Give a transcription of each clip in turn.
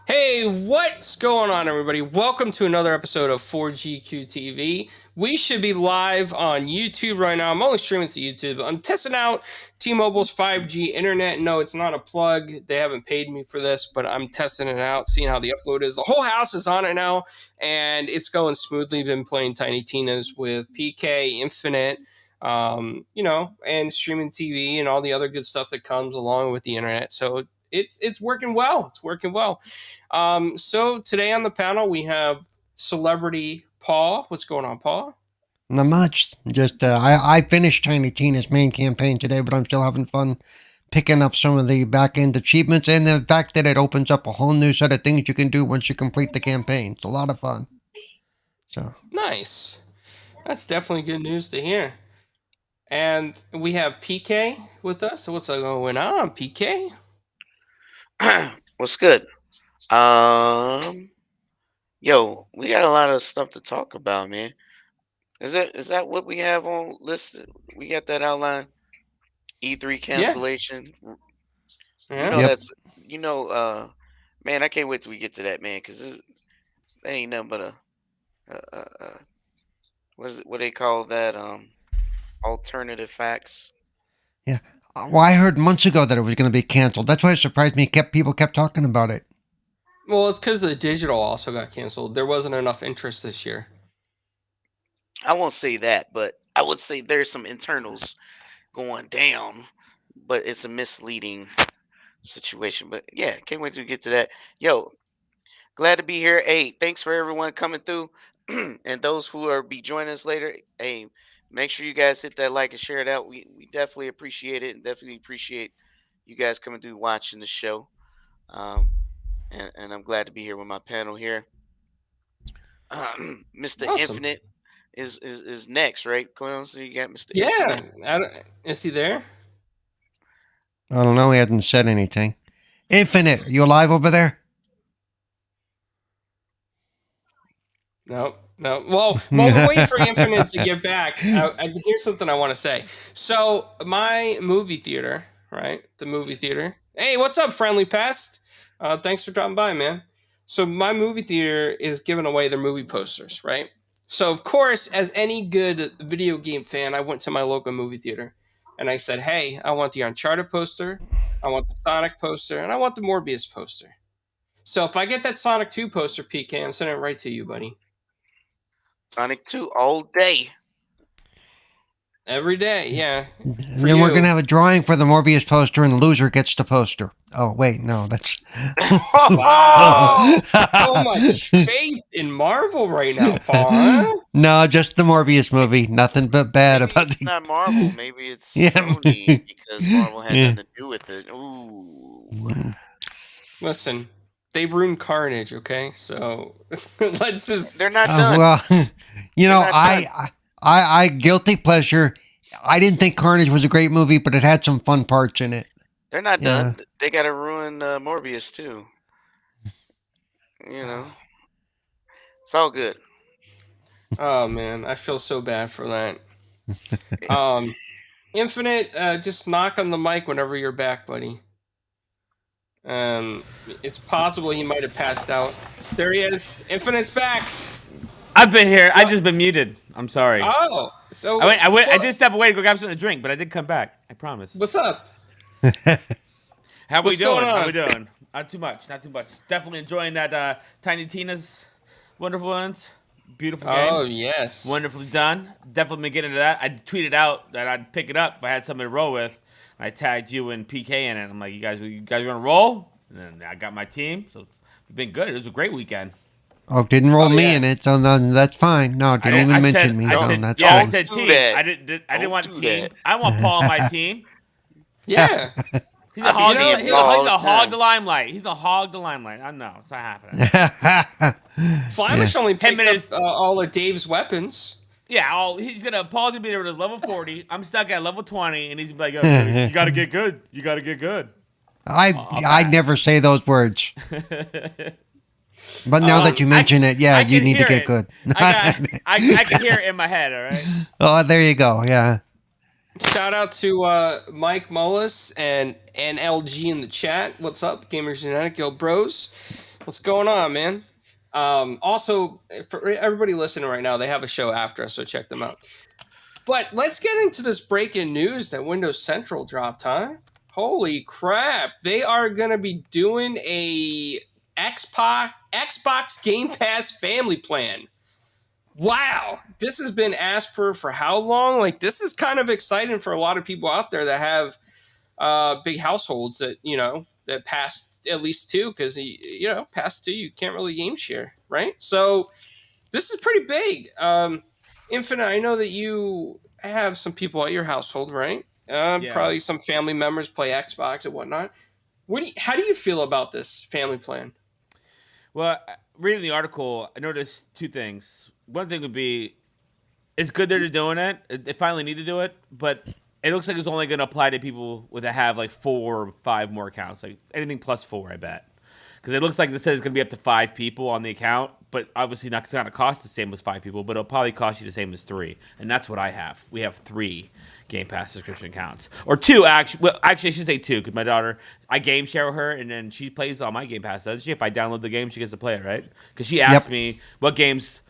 Hey, what's going on, everybody? Welcome to another episode of 4GQTV. We should be live on YouTube right now. I'm only streaming to YouTube. I'm testing out T-Mobile's 5G internet. No, it's not a plug. They haven't paid me for this, but I'm testing it out, seeing how the upload is. The whole house is on it now, and it's going smoothly. Been playing Tiny Tina's with PK, Infinite, and streaming TV and all the other good stuff that comes along with the internet. So it's working well. It's working well. So today on the panel we have celebrity Paul. What's going on, Paul? Not much. Just I finished Tiny Tina's main campaign today, but I'm still having fun picking up some of the back-end achievements and the fact that it opens up a whole new set of things you can do once you complete the campaign. It's a lot of fun. So nice. That's definitely good news to hear. And we have PK with us. So what's going on, PK? What's good? Yo, we got a lot of stuff to talk about, man. Is that what we have on listed? We got that outline. E3 cancellation. Yeah. You know that's man. I can't wait till we get to that, man, because that ain't nothing but what they call that alternative facts. Yeah. Well, I heard months ago that it was going to be canceled. That's why it surprised me. People kept talking about it. Well, it's because the digital also got canceled. There wasn't enough interest this year. I won't say that, but I would say there's some internals going down, but it's a misleading situation. But yeah, can't wait to get to that. Yo, glad to be here. Hey, thanks for everyone coming through. And those who are be joining us later, hey, make sure you guys hit that like and share it out. We definitely appreciate it, and definitely appreciate you guys coming through watching the show. And I'm glad to be here with my panel here. Mr. Awesome. Infinite is next, right? Clown, so you got Mr. Infinite. Is he there? I don't know. He hasn't said anything. Infinite, are you alive over there? No. Well, we're waiting for Infinite to get back. Here's something I want to say. So my movie theater, right? The movie theater. Hey, what's up, Friendly Pest? Thanks for dropping by, man. So my movie theater is giving away their movie posters, right? So of course, as any good video game fan, I went to my local movie theater and I said, hey, I want the Uncharted poster, I want the Sonic poster, and I want the Morbius poster. So if I get that Sonic 2 poster, PK, I'm sending it right to you, buddy. Sonic 2 all day. Every day, yeah. Then we're going to have a drawing for the Morbius poster and the loser gets the poster. Oh, wait, no, that's... Wow! So much faith in Marvel right now, Paul, huh? No, just the Morbius movie. Nothing but bad maybe about it's not Marvel. Maybe it's Sony because Marvel had nothing to do with it. Ooh. Listen, they ruined Carnage, okay? So let's just... They're not done. Well, I guilty pleasure. I didn't think Carnage was a great movie, but it had some fun parts in it. They're not done. They got to ruin Morbius too. You know, it's all good. Oh man, I feel so bad for that. Infinite, just knock on the mic whenever you're back, buddy. It's possible he might have passed out. There he is. Infinite's back. I've been here. I just been muted. I'm sorry. Oh, so I did step away to go grab something to drink, but I did come back. I promise. What's up? How we doing? How we doing? Not too much. Definitely enjoying that Tiny Tina's wonderful ones. Beautiful game. Oh yes. Wonderfully done. Definitely been getting into that. I tweeted out that I'd pick it up if I had something to roll with. I tagged you and PK in it. I'm like, you guys gonna roll? And then I got my team. So it's been good. It was a great weekend. Oh, didn't roll me in it, so that's fine. No, didn't even mention me. That's fine. I said team. I didn't want team. I want Paul on my team. Yeah. He's a hog the limelight. He's a hog the limelight. I know. It's not happening. Flamish only picked up all of Dave's weapons. Yeah, Paul's gonna be there with his level 40. I'm stuck at level 20, and he's like, yo, you gotta get good. You gotta get good. I never say those words. But now that you mention it, yeah, you need to get good. I can hear it in my head, all right? Oh, there you go, yeah. Shout out to Mike Mullis and NLG in the chat. What's up, Gamers United Guild Bros? What's going on, man? Also, for everybody listening right now, they have a show after us, so check them out. But let's get into this breaking news that Windows Central dropped, huh? Holy crap. They are going to be doing a Xbox Game Pass family plan. Wow. This has been asked for how long? Like, this is kind of exciting for a lot of people out there that have big households that, that passed at least two, because, past two, you can't really game share, right? So this is pretty big. Infinite, I know that you have some people at your household, right? Yeah. Probably some family members play Xbox and whatnot. How do you feel about this family plan? Well, reading the article, I noticed two things. One thing would be, it's good that they're doing it. They finally need to do it, but it looks like it's only going to apply to people that have like 4 or 5 more accounts, like anything plus 4, I bet. Because it looks like it says it's going to be up to 5 people on the account, but obviously not going to cost the same as 5 people, but it'll probably cost you the same as 3. And that's what I have. We have 3 Game Pass subscription accounts. Or 2, actually. Well, actually, I should say 2, because my daughter, I game share with her, and then she plays all my Game Pass, doesn't she? If I download the game, she gets to play it, right? Because she asked me what games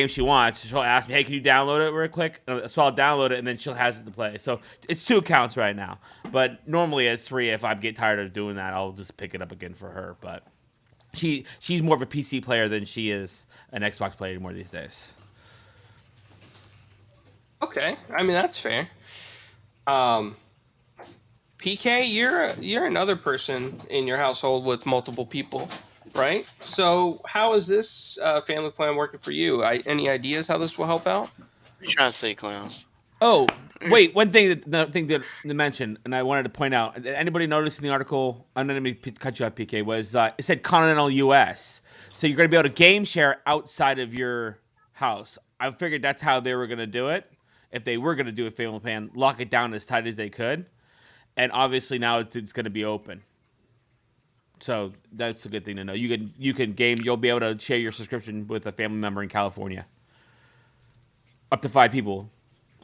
she wants. She'll ask me, hey, can you download it real quick? So I'll download it, and then she'll has it to play. So it's 2 accounts right now. But normally it's 3. If I get tired of doing that, I'll just pick it up again for her. But she's more of a PC player than she is an Xbox player anymore these days. Okay, I mean that's fair. PK, you're another person in your household with multiple people, right? So how is this family plan working for you? Any ideas how this will help out? What are you trying to say, clowns? Oh, wait, one thing to mention, and I wanted to point out, anybody notice in the article, I'm not going to cut you off, PK, was it said continental U.S. So you're going to be able to game share outside of your house. I figured that's how they were going to do it. If they were going to do a family plan, lock it down as tight as they could. And obviously now it's going to be open. So that's a good thing to know. You can game, you'll be able to share your subscription with a family member in California. Up to 5 people.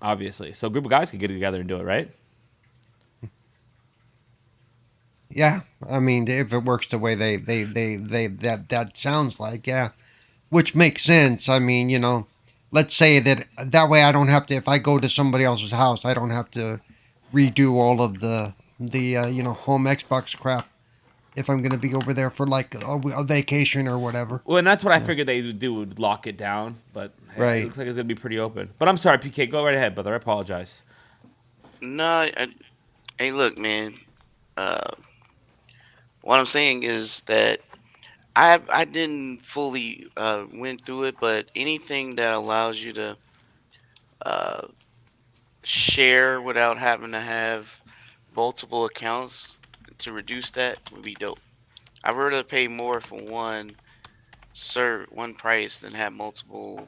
Obviously, so a group of guys could get together and do it, right? Yeah, I mean, if it works the way they that sounds like, yeah, which makes sense. I mean, let's say that way I don't have to. If I go to somebody else's house, I don't have to redo all of the home Xbox crap if I'm going to be over there for like a vacation or whatever. Well, and that's what I figured they would lock it down, but hey, right. It looks like it's going to be pretty open. But I'm sorry, PK, go right ahead, brother. I apologize. No, hey, look, man. What I'm saying is that I didn't fully went through it, but anything that allows you to share without having to have multiple accounts to reduce that would be dope. I'd rather pay more for one price than have multiple.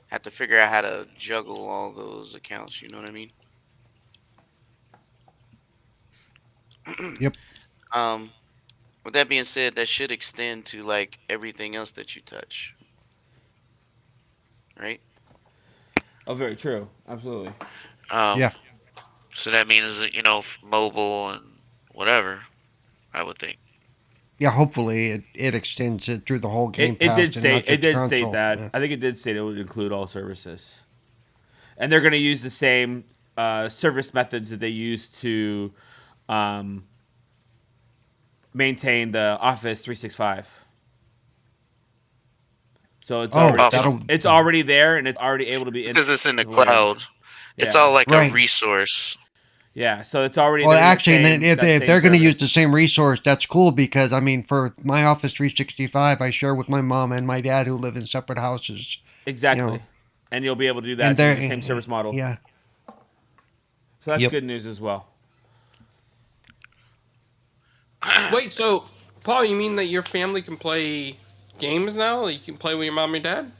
Have to figure out how to juggle all those accounts. You know what I mean? Yep. With that being said, that should extend to like everything else that you touch, right? Oh, very true. Absolutely. Yeah. So that means mobile and whatever. I would think. Yeah, hopefully it extends it through the whole Game It Pass. did state console. that. Yeah. I think it did state it would include all services, and they're going to use the same service methods that they use to maintain the Office 365. So it's already there, and it's already able to be because it's in the cloud. It's all like a resource. Yeah, so it's already. Well, actually, then if they're going to use the same resource, that's cool because I mean, for my Office 365, I share with my mom and my dad who live in separate houses. Exactly, and you'll be able to do that in the same service model. Yeah. So that's good news as well. Wait, so Paul, you mean that your family can play games now? Like you can play with your mom and dad?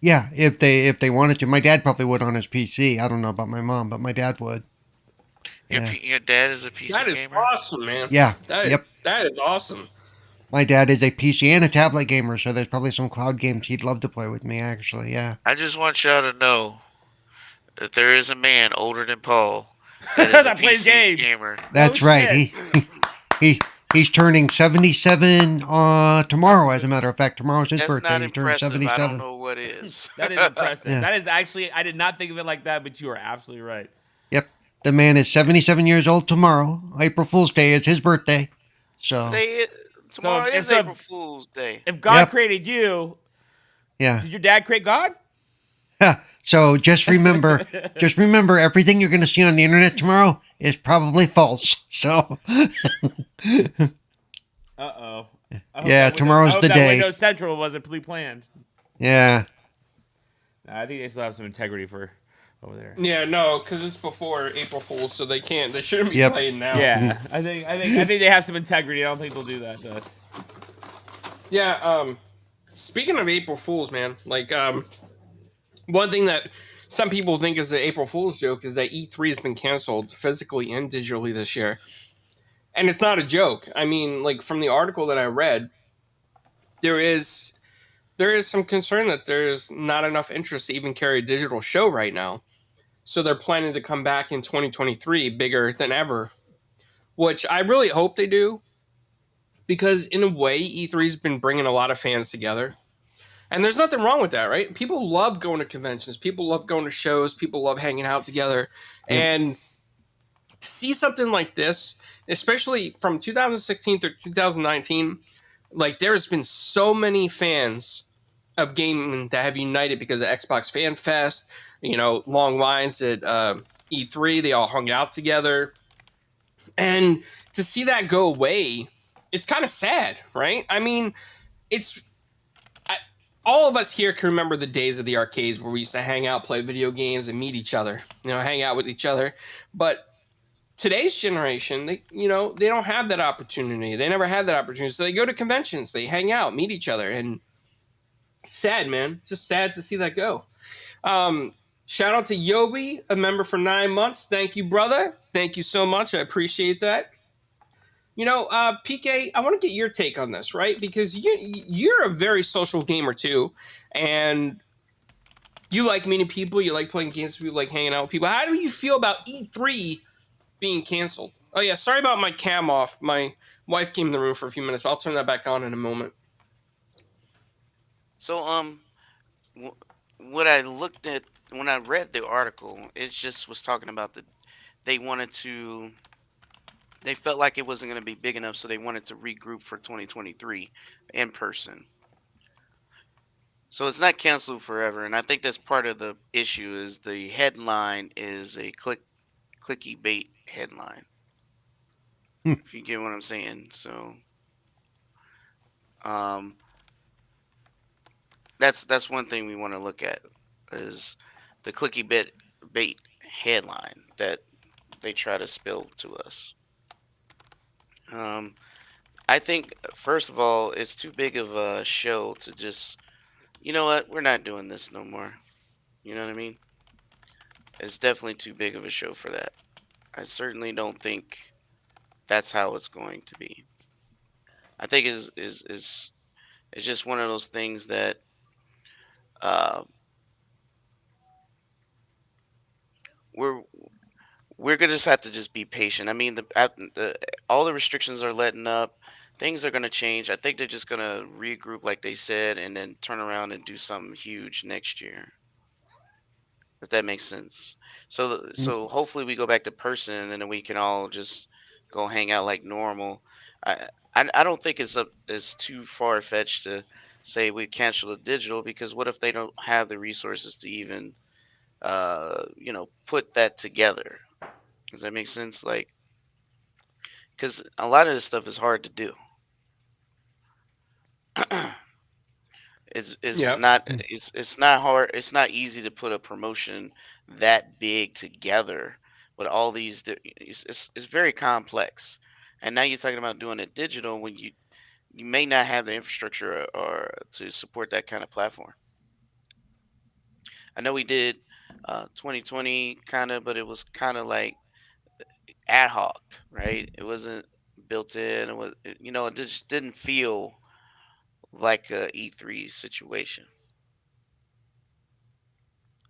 Yeah, if they wanted to. My dad probably would on his PC. I don't know about my mom, but my dad would. Your dad is a PC gamer? That is awesome, man. Yeah. That is awesome. My dad is a PC and a tablet gamer, so there's probably some cloud games he'd love to play with me, actually, yeah. I just want y'all to know that there is a man older than Paul that is a plays PC games. gamer. That's right. He He's turning 77 tomorrow. As a matter of fact, tomorrow's his That's birthday. not He turned impressive. I don't 77. know what is. That is impressive. Yeah. That is actually, I did not think of it like that, but you are absolutely right. Yep. The man is 77 years old tomorrow. April Fool's Day is his birthday. So, Tomorrow is so April Fool's Day. if God Yep. created you, yeah. did your dad create God? So just remember everything you're going to see on the internet tomorrow is probably false. So, Uh-oh. Yeah, tomorrow's the day. Windows Central wasn't pre-planned. yeah. Nah, I think they still have some integrity for over there. Yeah, no, because it's before April Fool's, so they can't. They shouldn't be Yep. playing now. Yeah, I think they have some integrity. I don't think they'll do that to us. Yeah. Speaking of April Fools, man, like one thing that some people think is the April Fool's joke is that E3 has been canceled physically and digitally this year, and it's not a joke. I mean, like from the article that I read, there is some concern that there's not enough interest to even carry a digital show right now. So they're planning to come back in 2023 bigger than ever, which I really hope they do, because in a way, E3 has been bringing a lot of fans together. And there's nothing wrong with that, right? People love going to conventions. People love going to shows. People love hanging out together. Yep. And to see something like this, especially from 2016 to 2019, like there's been so many fans of gaming that have united because of Xbox Fan Fest, long lines at E3, they all hung out together. And to see that go away, it's kind of sad, right? I mean, all of us here can remember the days of the arcades where we used to hang out, play video games, and meet each other, hang out with each other. But today's generation, they don't have that opportunity. They never had that opportunity. So they go to conventions, they hang out, meet each other, and sad, man. Just sad to see that go. Shout out to Yobi, a member for 9 months. Thank you, brother. Thank you so much. I appreciate that. PK, I want to get your take on this, right? Because you're a very social gamer too, and you like meeting people, you like playing games with people, like hanging out with people. How do you feel about E3 being canceled? Oh yeah, sorry about my cam off. My wife came in the room for a few minutes, but I'll turn that back on in a moment. So, what I looked at when I read the article, it just was talking about they felt like it wasn't going to be big enough, so they wanted to regroup for 2023 in person. So it's not canceled forever, and I think that's part of the issue. Is the headline is a clicky bait headline. If you get what I'm saying. So, that's one thing we want to look at is the clicky bait headline that they try to spill to us. I think first of all, it's too big of a show to just, you know what, we're not doing this no more. You know what I mean? It's definitely too big of a show for that. I certainly don't think that's how it's going to be. I think it's just one of those things that we're gonna just have to just be patient. I mean, all the restrictions are letting up. Things are gonna change. I think they're just gonna regroup, like they said, and then turn around and do something huge next year. If that makes sense. So hopefully we go back to person, and then we can all just go hang out like normal. I don't think it's too far fetched to say we cancel the digital, because what if they don't have the resources to even put that together? Does that make sense? Like, because a lot of this stuff is hard to do. It's Yep. not hard. It's not easy to put a promotion that big together with all these. It's very complex. And now you're talking about doing it digital when you may not have the infrastructure or to support that kind of platform. I know we did 2020 kind of, but it was kind of like ad hoc, right? It wasn't built in. It just didn't feel like a E3 situation.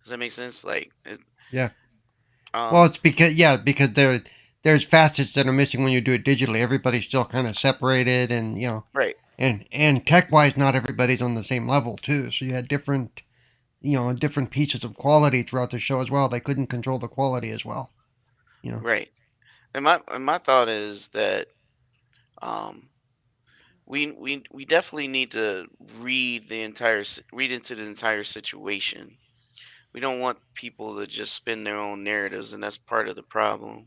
Does that make sense? Like, Yeah. Well, it's because there's facets that are missing when you do it digitally. Everybody's still kind of separated, and Right. and tech wise, not everybody's on the same level too. So you had different different pieces of quality throughout the show as well. They couldn't control the quality as well. You know. Right. And my thought is that um we definitely need to read into the entire situation. We don't want people to just spin their own narratives, and that's part of the problem.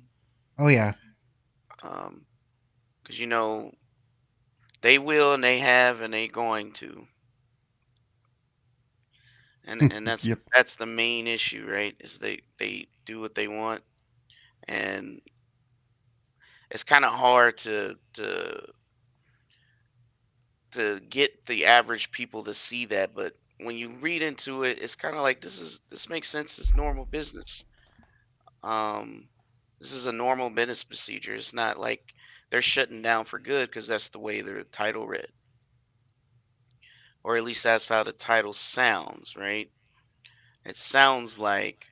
Oh yeah. Um, because they will, and they have, and they going to, and that's Yep. that's the main issue, right? Is they do what they want, and it's kind of hard to get the average people to see that. But when you read into it, it's kind of like this makes sense. It's normal business. Um, this is a normal business procedure. It's not like they're shutting down for good because that's the way their title read, or at least that's how the title sounds, right? It sounds like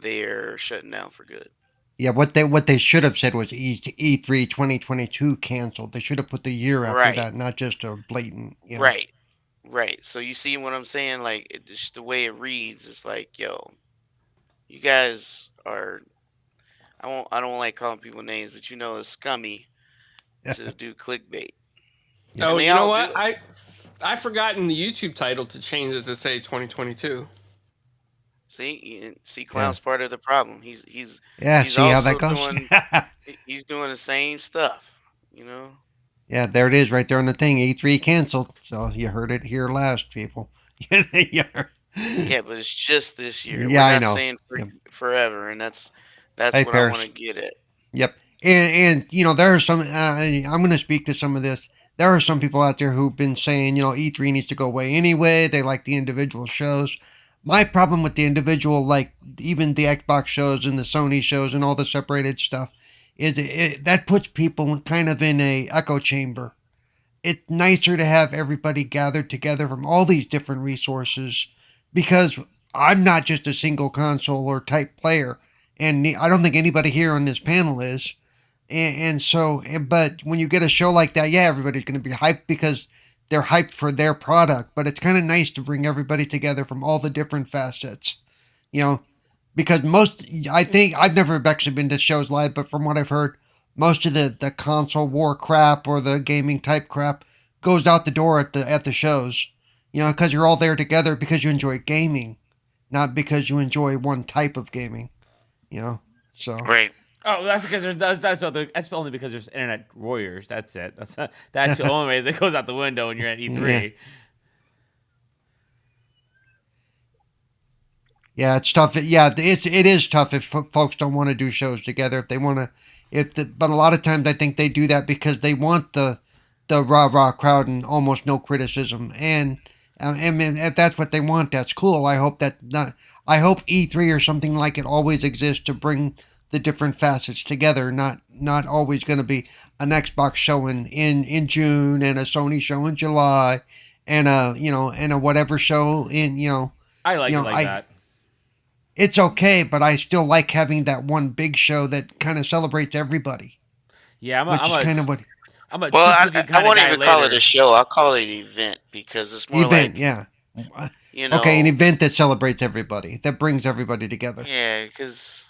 they're shutting down for good. Yeah, what they should have said was E3 2022 canceled. They should have put the year after Right, that, not just a blatant. right, right. So you see what I'm saying? Like just the way it reads, it's like, yo, you guys are. I don't like calling people names, but it's scummy to do clickbait, Oh, and they you know all do what? it. I forgot in the YouTube title to change it to say 2022. See, Yeah. Clown's part of the problem. He's See how that also goes. he's doing the same stuff, you know. Yeah, there it is, right there on the thing. E3 canceled. So you heard it here last, people. Yeah, Yeah, but it's just this year. We're yeah, I not know. saying Yep. forever, and that's Hey, what I want to Paris. get at. Yep. And there are some. I'm going to speak to some of this. There are some people out there who've been saying, E3 needs to go away anyway. They like the individual shows. My problem with the individual, like even the Xbox shows and the Sony shows and all the separated stuff, is that puts people kind of in a echo chamber. It's nicer to have everybody gathered together from all these different resources, because I'm not just a single console or type player, and I don't think anybody here on this panel is. But when you get a show like that, yeah, everybody's going to be hyped because they're hyped for their product. But it's kind of nice to bring everybody together from all the different facets, you know, because I think I've never actually been to shows live, but from what I've heard, most of the console war crap or the gaming type crap goes out the door at the shows, because you're all there together because you enjoy gaming, not because you enjoy one type of gaming, you know. So Right. Oh, that's because that's only because there's internet warriors. That's it. That's the only way that goes out the window when you're at E3. Yeah, it's tough. Yeah, it is tough if folks don't want to do shows together. If they want to, but a lot of times I think they do that because they want the rah crowd and almost no criticism. And if that's what they want, that's cool. I hope that not. I hope E3 or something like it always exists to bring the different facets together. Not always going to be an Xbox show in June and a Sony show in July, and a whatever show in I like you it know, like that. it's okay, but I still like having that one big show that kind of celebrates everybody, Yeah, which is kind of what I'm a Well, too I, cookie I kind of won't guy even call it later. a show. I'll call it an event because it's more event, like yeah. you Okay, an know, event that celebrates everybody, that brings everybody together. yeah, because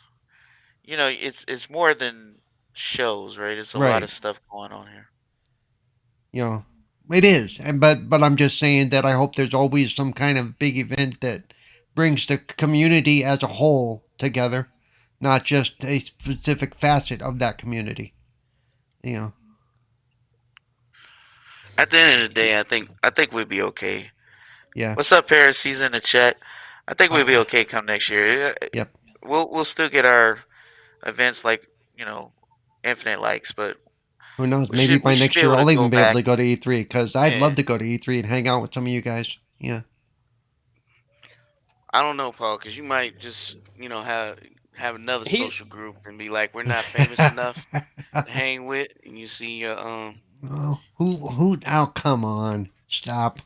it's more than shows, right? It's a lot of Right. stuff going on here. You know, it is, but I'm just saying that I hope there's always some kind of big event that brings the community as a whole together, not just a specific facet of that community. You know, At the end of the day, I think we'll be okay. yeah. What's up, Paris? He's in the chat. I think we'll be Uh, okay come next year. yep. We'll still get our events like you know, infinite likes, but Who knows? we Maybe should by we should be next year able to I'll go even be able back. to go to E3, because I'd love Yeah, to go to E3 and hang out with some of you guys. Yeah. I don't know, Paul, because you might just have another He social group and be like, we're not famous enough to hang with, and you see your Oh, who? Oh, come on! Stop.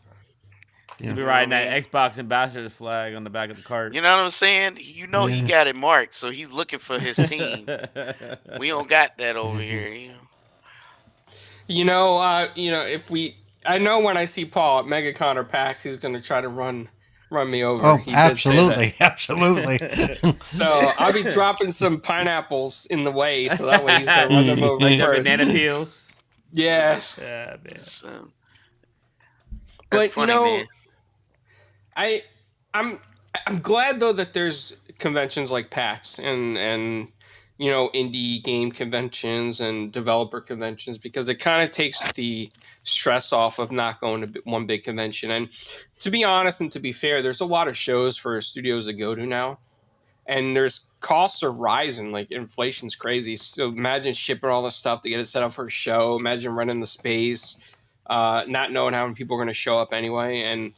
He'll Yeah. be You know riding what I that Xbox ambassador's flag on the back of the cart. You know what I'm saying? You know he Yeah. got it marked, so he's looking for his team. We don't got that over here. If I know when I see Paul at MegaCon or PAX, he's going to try to run me over. Oh, He did say that. absolutely. So I'll be dropping some pineapples in the way, so that way he's going to run them over Like the first. banana peels. Yeah, Yeah, man. That's but funny, man. I'm glad though that there's conventions like PAX and indie game conventions and developer conventions, because it kind of takes the stress off of not going to one big convention. And to be honest and to be fair, there's a lot of shows for studios to go to now, and there's costs are rising, like inflation's crazy. So imagine shipping all this stuff to get it set up for a show. Imagine running the space, not knowing how many people are going to show up anyway, and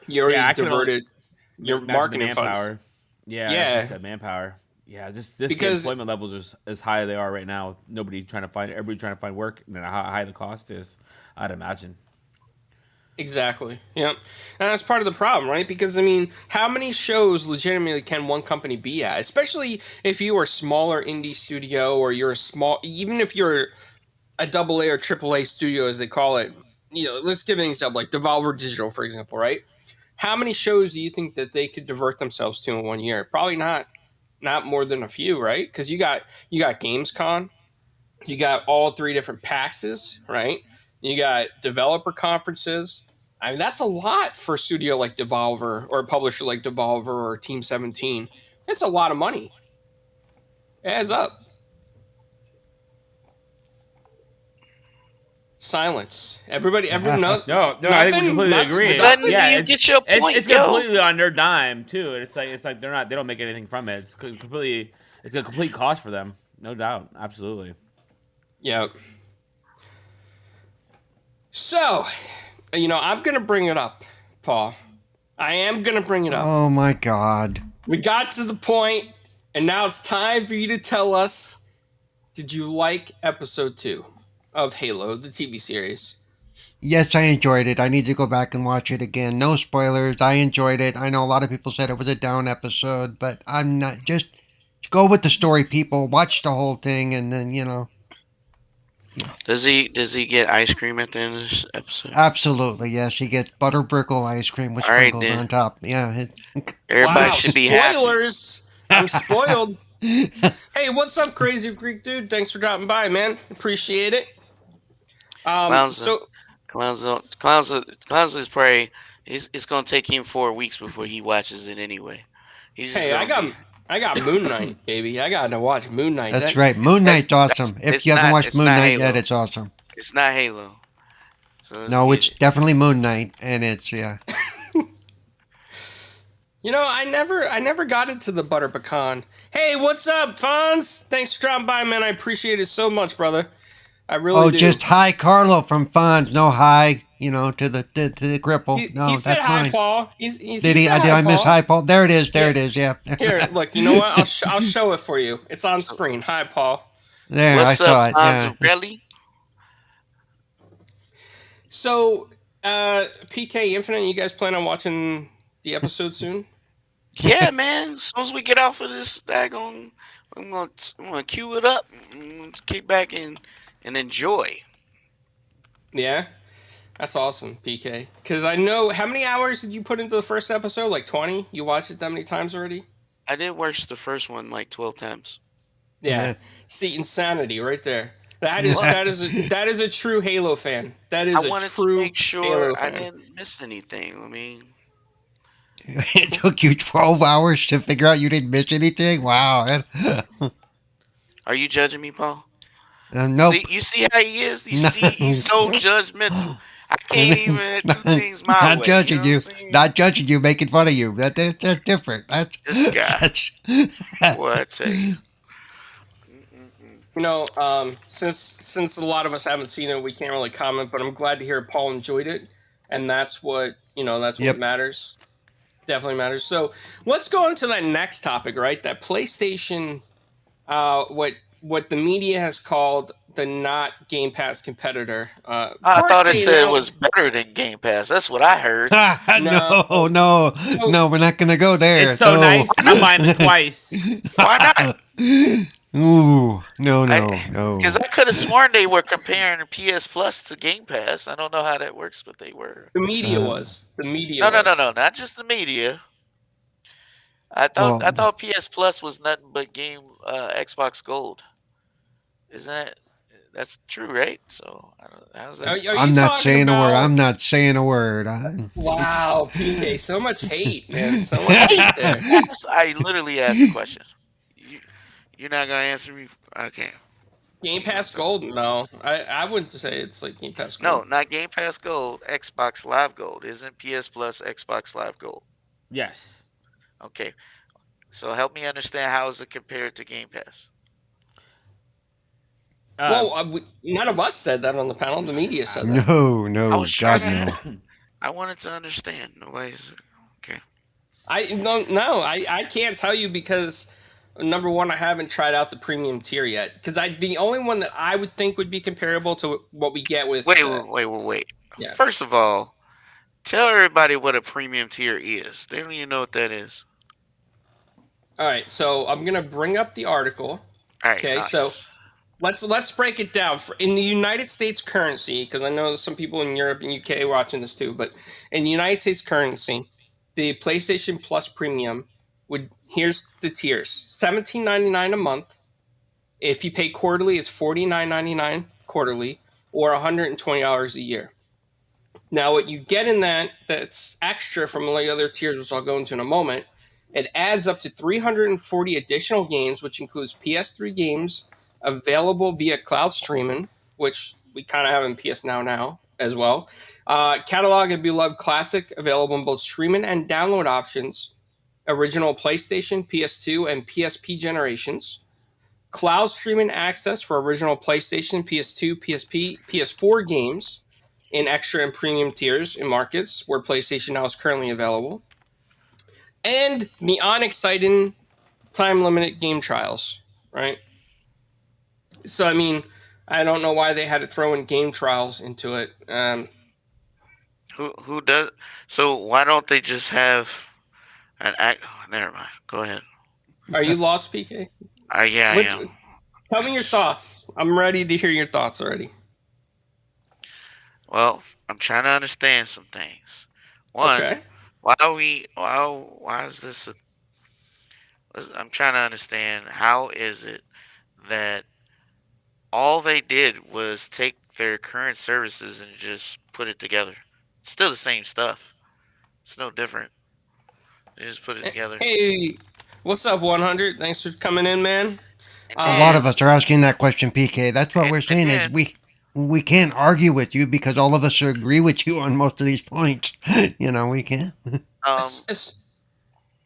you already I can only diverted your imagine the marketing funds. manpower. Yeah, Yeah. like you said, manpower. Yeah, just the Because- employment levels are as high as they are right now. With everybody trying to find work, and how high the cost is, I'd imagine. Exactly. Yeah. And that's part of the problem, right? Because, I mean, how many shows legitimately can one company be at? Especially if you are a smaller indie studio, or you're even if you're a AA or AAA studio, as they call it. Let's give an example, like Devolver Digital, for example, right? How many shows do you think that they could divert themselves to in 1 year? Probably not more than a few, right? Because you got Gamescom, you got all 3 different PAXs, right? You got developer conferences. I mean, that's a lot for a studio like Devolver, or a publisher like Devolver or Team 17. It's a lot of money. It adds up. Silence. Everyone No, I think we nothing- completely nothing- agree. Letting Yeah, you get your point, it's completely on their dime too. It's like they don't make anything from it. It's a complete cost for them, no doubt, absolutely. Yeah. So, I'm going to bring it up, Paul. I am going to bring it up. Oh my God. We got to the point, and now it's time for you to tell us, did you like episode 2 of Halo, the TV series? Yes, I enjoyed it. I need to go back and watch it again. No spoilers. I enjoyed it. I know a lot of people said it was a down episode, but I'm not. Just go with the story, people. Watch the whole thing, and then, Does he get ice cream at the end of this episode? Absolutely, yes. He gets butterbrickle ice cream with All right, sprinkles then. on top. Yeah. Everybody Wow, should be happy. spoilers! I'm spoiled. Hey, what's up, Crazy Greek Dude? Thanks for dropping by, man. Appreciate it. Clowns is probably it's gonna take him 4 weeks before he watches it anyway. He's just Hey, I got Moon Knight, baby. I got to watch Moon Knight. That's right. Moon Knight's awesome. If it's you haven't not- watched it's Moon not Knight Halo. yet, it's awesome. It's not Halo. So No, it's definitely Moon Knight, and it's, yeah. I never got into the butter pecan. Hey, what's up, Fonz? Thanks for dropping by, man. I appreciate it so much, brother. I really do. Just hi, Carlo from Fonz. No hi, to the cripple. He No, said that's hi, fine. Paul. Did I miss hi, Paul? There it is. It is. Yeah. Here, look. You know what? I'll show it for you. It's on screen. Hi, Paul. There, What's I saw up, it. Yeah. Fonzarelli? So, PK Infinite, you guys plan on watching the episode soon? Yeah, man. As soon as we get off of this, I'm gonna cue it up, and kick back and enjoy. Yeah, that's awesome, PK. Because I know, how many hours did you put into the first episode? Like 20? You watched it that many times already? I did watch the first one like 12 times. Yeah. Yeah. See, insanity right there. That is a true Halo fan. That is I a wanted true to make sure Halo I fan. didn't miss anything. I mean, It took you 12 hours to figure out you didn't miss anything? Wow. are you judging me, Paul? Nope. See, you see how he is? You No. see, he's so judgmental. I can't even do things my Not way. judging you. Know you. what I'm saying? Not judging you, making fun of you. That's different. This guy. That's What I tell you. Since a lot of us haven't seen it, we can't really comment, but I'm glad to hear Paul enjoyed it, and that's what Yep. matters. Definitely matters. So let's go on to that next topic, right? That PlayStation, what the media has called the not Game Pass competitor. I First thought it they said it announced- was better than Game Pass. That's what I heard. No, no, So- no, we're not gonna go there. It's so no. nice. I'm buying it twice. Why not? Ooh, no, Because I could have sworn they were comparing PS Plus to Game Pass. I don't know how that works, but they were. the media Uh, was. The media No, was. not just the media. I Well, thought PS Plus was nothing but Xbox Gold. Isn't that that's true, right? So how's Are, that? are you I'm not talking saying a word. about- I'm not saying a word. Wow, PK, so much hate, man. So much hate there. I literally asked a question. You're not gonna answer me? Okay. Game Pass Gold? No, I wouldn't say it's like Game Pass No, Gold. not Game Pass Gold. Xbox Live Gold. Isn't PS Plus Xbox Live Gold? Yes. Okay. So help me understand how is it compared to Game Pass? Well, none of us said that on the panel. The media said that. No, I no, was God trying no. to. I wanted to understand. Nobody's okay. I can't tell you because number one, I haven't tried out the premium tier yet. Because the only one that I would think would be comparable to what we get with. Wait. Yeah. First of all, tell everybody what a premium tier is. They don't even know what that is. All right, so I'm gonna bring up the article. All right. Okay, nice. so let's break it down. In the United States currency, because I know there's some people in Europe and UK watching this too, but in the United States currency, the PlayStation Plus Premium here's the tiers: $17.99 a month. If you pay quarterly, it's $49.99 quarterly, or $120 a year. Now, what you get in that's extra from all the other tiers, which I'll go into in a moment, it adds up to 340 additional games, which includes PS3 games available via cloud streaming, which we kind of have in PS now as well. Catalog of beloved classic available in both streaming and download options. Original PlayStation, PS2, and PSP generations. Cloud streaming access for original PlayStation, PS2, PSP, PS4 games in extra and premium tiers in markets where PlayStation Now is currently available. And the unexciting time-limited game trials, right? So, I mean, I don't know why they had to throw in game trials into it. Who does? So why don't they just have an act? Never mind. Go ahead. Are you lost, PK? Yeah, I am. Tell me your thoughts. I'm ready to hear your thoughts already. Well, I'm trying to understand some things. One, Okay. why is this? I'm trying to understand how is it that all they did was take their current services and just put it together. It's still the same stuff. It's no different. They just put it together. Hey, what's up, 100? Thanks for coming in, man. A lot of us are asking that question, PK. That's what And- we're saying is and we can't argue with you because all of us agree with you on most of these points. We can't.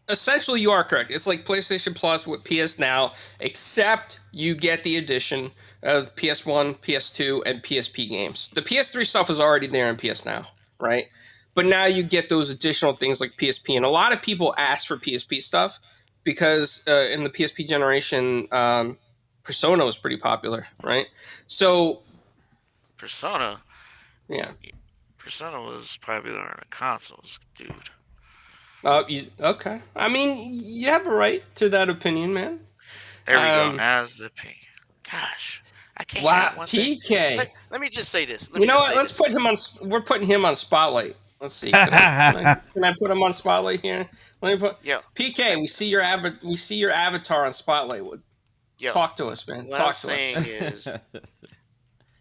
Essentially, you are correct. It's like PlayStation Plus with PS Now, except you get the addition of PS1, PS2, and PSP games. The PS3 stuff is already there in PS Now, right? But now you get those additional things like PSP. And a lot of people ask for PSP stuff because in the PSP generation, Persona was pretty popular, right? So, Persona yeah. was popular on the consoles, dude. Okay. I mean, you have a right to that opinion, man. There we go. Now's the opinion. Gosh, I can't. Have one thing. TK. Let me just say this. You know what? Let's put him on. We're putting him on spotlight. Let's see. Can I put him on spotlight here? Let me put. Yeah. PK, we see your avatar on spotlight. Yeah. Talk to us, man. What Talk I'm to saying us. is,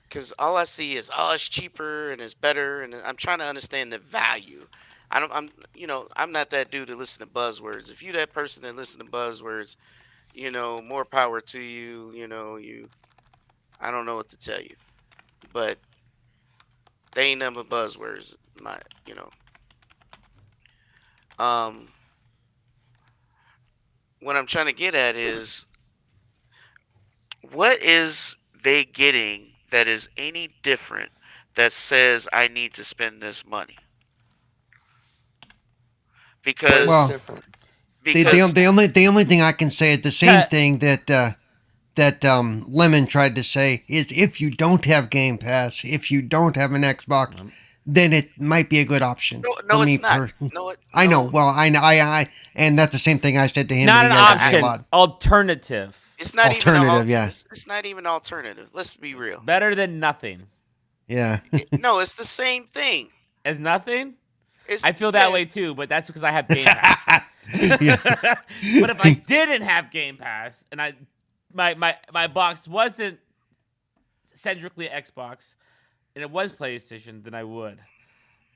because all I see is, it's cheaper and it's better, and I'm trying to understand the value. I'm not that dude to listen to buzzwords. If you that person that listen to buzzwords, more power to you. I don't know what to tell you, but they ain't nothing but buzzwords. What I'm trying to get at is, what is they getting that is any different that says I need to spend this money? Because Well, Different. the only thing I can say is the same thing that that Lemon tried to say is if you don't have Game Pass, if you don't have an Xbox, then it might be a good option No, for no, me. it's not. No, I know. no, Well, and that's the same thing I said to him, Not and an he yelled at me a option. lot. Alternative. it's not even Alternative, yeah, it's not even alternative. Let's be It's real. better than nothing. yeah, No, it's the same thing. As nothing? It's I feel that yes. way too, but that's because I have Game Pass. yeah. But if I didn't have Game Pass and my box wasn't centrically Xbox and it was PlayStation, then I would.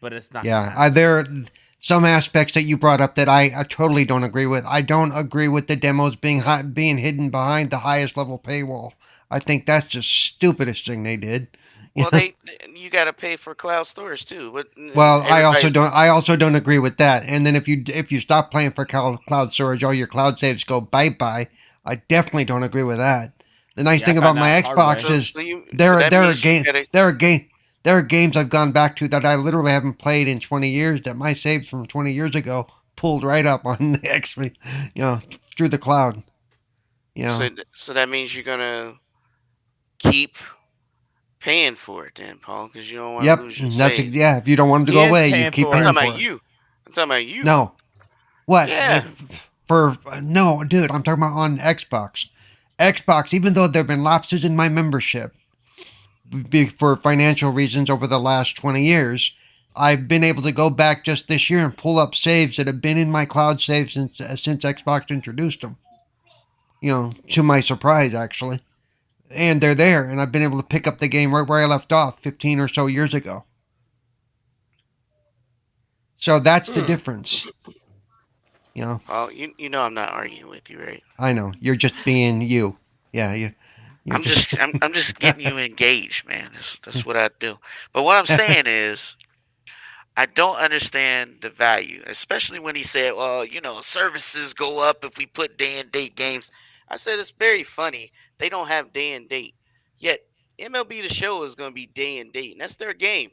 But it's not. Yeah, there are some aspects that you brought up that I totally don't agree with. I don't agree with the demos being hidden behind the highest level paywall. I think that's the stupidest thing they did. Well, you got to pay for cloud storage too. But Well, I also everybody's don't. I also don't agree with that. And then if you stop playing for cloud storage, all your cloud saves go bye bye. I definitely don't agree with that. The nice Yeah, thing I about found my that hard way. Xbox is so there that there are means you game gotta. there are games I've gone back to that I literally haven't played in 20 years that my saves from 20 years ago pulled right up on X, through the cloud. You know. So that means you're gonna keep paying for it then, Paul, because you don't want to Yep, lose your that's save. yeah. If you don't want them to He go is away, you paying keep for I'm paying it. talking for about it. you. I'm talking about you. No, what? Yeah. No, dude, I'm talking about on Xbox. Xbox, even though there have been lapses in my membership for financial reasons over the last 20 years, I've been able to go back just this year and pull up saves that have been in my cloud saves since Xbox introduced them. To my surprise, actually. And they're there, and I've been able to pick up the game right where I left off 15 or so years ago. So that's the difference. Paul, you know I'm not arguing with you, right? I know. You're just being you. Yeah, you're I'm just getting you engaged, man. That's what I do. But what I'm saying is I don't understand the value, especially when he said, well, services go up if we put day and date games. I said it's very funny. They don't have day and date. Yet MLB The Show is going to be day and date, and that's their game.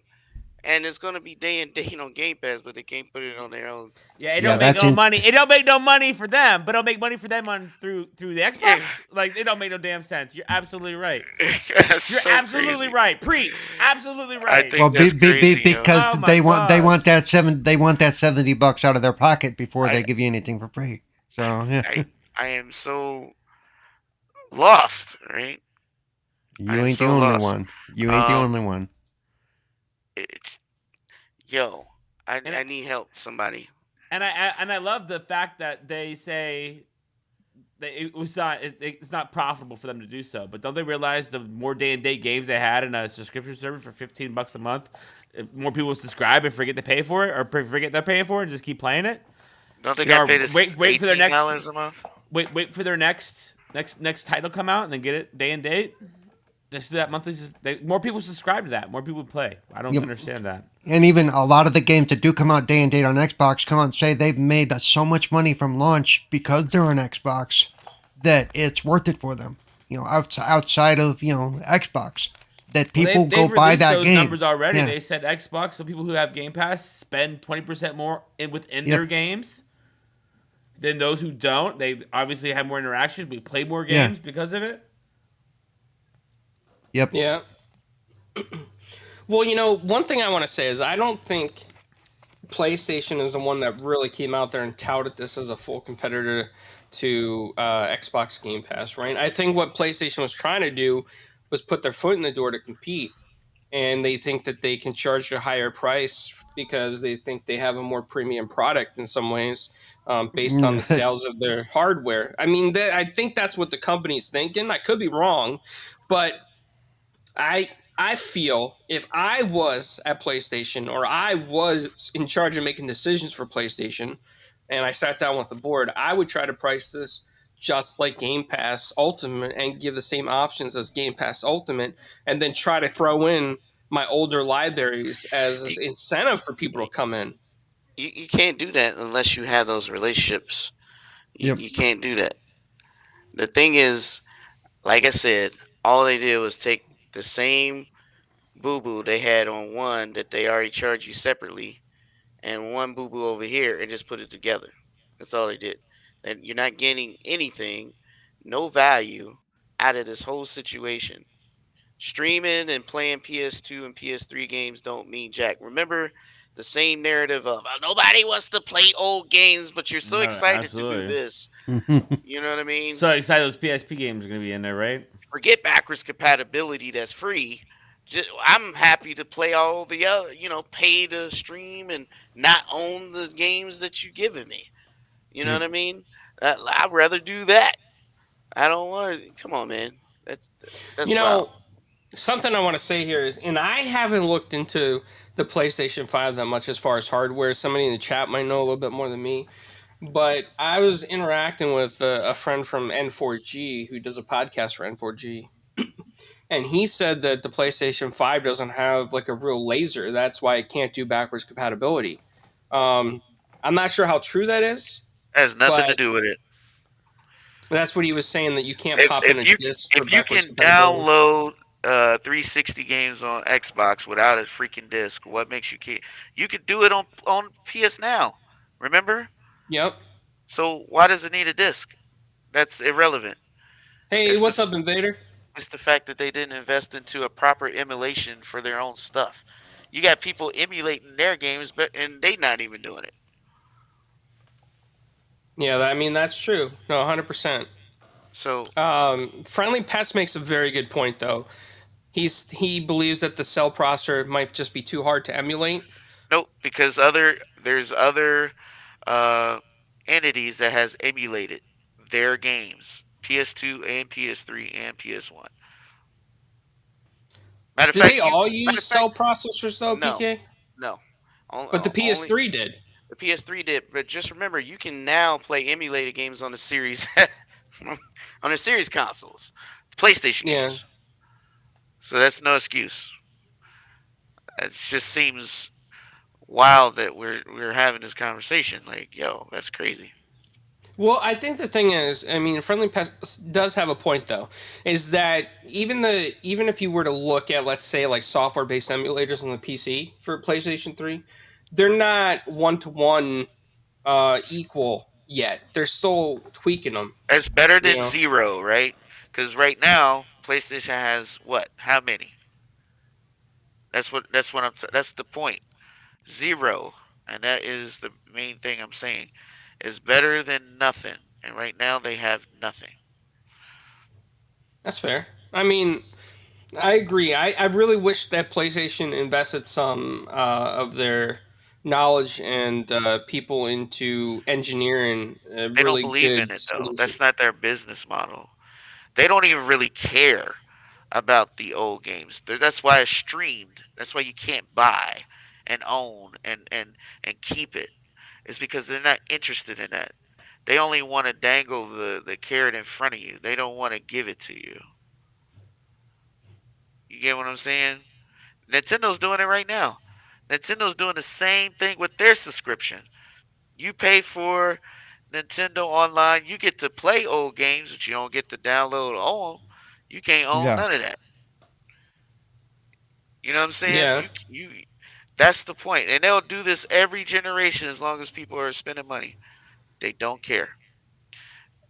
And it's going to be day and date on Game Pass, but they can't put it on their own. Yeah, it Yeah, don't make that's no in- money. It don't make no money for them, but it'll make money for them through the Xbox. Yeah. Like it don't make no damn sense. You're absolutely right. That's You're so absolutely crazy. right. Preach. Absolutely I right. think well, that's crazy, yo. because Oh my they want gosh. that $70 out of their pocket before I- they give you anything for free. So yeah, I am so lost, right? I you am ain't the so only lost. one. You ain't the Um, only one. It's yo. And I need help, somebody. And I love the fact that they say that it's not profitable for them to do so. But don't they realize the more day and date games they had in a subscription service for $15 a month, if more people would subscribe and forget to pay for it, or forget they're paying for it and just keep playing it. Don't they You know, got paid us wait for their next $18 a month? wait for their next title come out and then get it day and date. Just do that monthly. More people subscribe to that. More people play. I don't Yep. understand that. And even a lot of the games that do come out day and date on Xbox come out and say they've made so much money from launch because they're on Xbox that it's worth it for them. Outside of Xbox, that people they've go buy released that those game. numbers already. Yeah. They said Xbox, so people who have Game Pass spend 20% more within their games than those who don't. They obviously have more interaction. We play more Yeah. games because of it. Yep. Yeah. Well, one thing I want to say is I don't think PlayStation is the one that really came out there and touted this as a full competitor to Xbox Game Pass, right? I think what PlayStation was trying to do was put their foot in the door to compete, and they think that they can charge a higher price because they think they have a more premium product in some ways based on the sales of their hardware. I mean, I think that's what the company's thinking. I could be wrong, but I feel if I was at PlayStation or I was in charge of making decisions for PlayStation and I sat down with the board, I would try to price this just like Game Pass Ultimate and give the same options as Game Pass Ultimate and then try to throw in my older libraries as incentive for people to come in. You can't do that unless you have those relationships. Yep. You can't do that. The thing is, like I said, all they did was take the same boo boo they had on one that they already charged you separately and one boo boo over here and just put it together. That's all they did. And you're not getting anything, no value, out of this whole situation. Streaming and playing PS2 and PS3 games don't mean jack. Remember the same narrative of nobody wants to play old games, but you're so No, excited to do absolutely. this. You know what I mean? So excited those PSP games are gonna be in there, right? Forget backwards compatibility that's free. I'm happy to play all the other, pay to stream and not own the games that you giving me. You know Yep. what I mean? I'd rather do that. I don't want to. Come on, man. That's You that's wild. know, something I want to say here is, and I haven't looked into the PlayStation 5 that much as far as hardware. Somebody in the chat might know a little bit more than me. But I was interacting with a friend from N4G who does a podcast for N4G. And he said that the PlayStation 5 doesn't have like a real laser. That's why it can't do backwards compatibility. Um, I'm not sure how true that is, That has nothing to but do with it. that's what he was saying, that you can't If pop in a if you disc for if you backwards can compatibility. download 360 games on Xbox without a freaking disc, what makes you can't? You could do it on PS Now. Remember? Yep. So why does it need a disc? That's irrelevant. Hey, It's the what's up, Invader? it's the fact that they didn't invest into a proper emulation for their own stuff. You got people emulating their games, but and they not even doing it. Yeah, I mean, that's true. No, 100%. So Friendly Pest makes a very good point, though. He believes that the cell processor might just be too hard to emulate. nope, because there's other uh, entities that has emulated their games, PS2 and PS3 and PS1. Matter of Did they fact, all matter use of fact, cell processors though, no, PK? no, But the only PS3 did. the PS3 did. But just remember, you can now play emulated games on the series, on the series consoles, PlayStation Yeah. games. So that's no excuse. It just seems wild that we're having this conversation. Like, yo, that's crazy. Well, I think the thing is, I mean, Friendly Pest does have a point though, is that even if you were to look at, let's say, like software-based emulators on the PC for PlayStation 3, they're not one-to-one equal yet. They're still tweaking them, That's better you than know. zero, right? Because right now PlayStation has what? How many? That's the point. Zero, and that is the main thing I'm saying. Is better than nothing, and right now they have nothing. That's fair. I mean, I agree. I really wish that PlayStation invested some of their knowledge and people into engineering a They don't really believe good in it though. solution. That's not their business model. They don't even really care about the old games. That's why it's streamed. That's why you can't buy and own and keep it. It's because they're not interested in that. They only want to dangle the carrot in front of you. They don't want to give it to you. You get what I'm saying? Nintendo's doing it right now. Nintendo's doing the same thing with their subscription. You pay for Nintendo Online, you get to play old games, but you don't get to download all. You can't own Yeah. none of that. You know what I'm saying? Yeah. You that's the point. And they'll do this every generation as long as people are spending money. They don't care.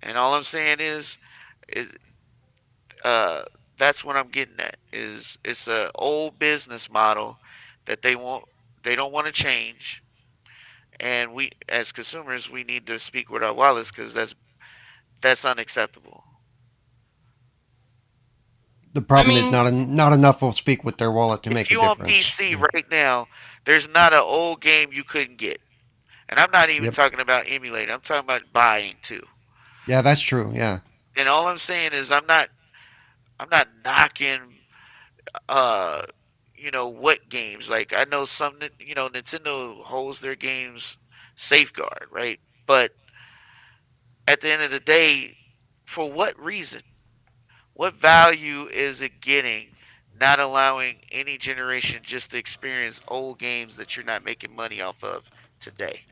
And all I'm saying is uh that's what I'm getting at. Is it's a old business model that they don't want to change. And we as consumers we need to speak with our wallets because that's unacceptable. The I problem is mean, not enough will speak with their wallet to If make a you on difference. PC Yeah. right now, there's not an old game you couldn't get. And I'm not even Yep. talking about emulating. I'm talking about buying too. Yeah, that's true. Yeah. And all I'm saying is I'm not knocking uh what games. Like I know some Nintendo holds their games safeguard, right? But at the end of the day, for what reason? What value is it getting not allowing any generation just to experience old games that you're not making money off of today?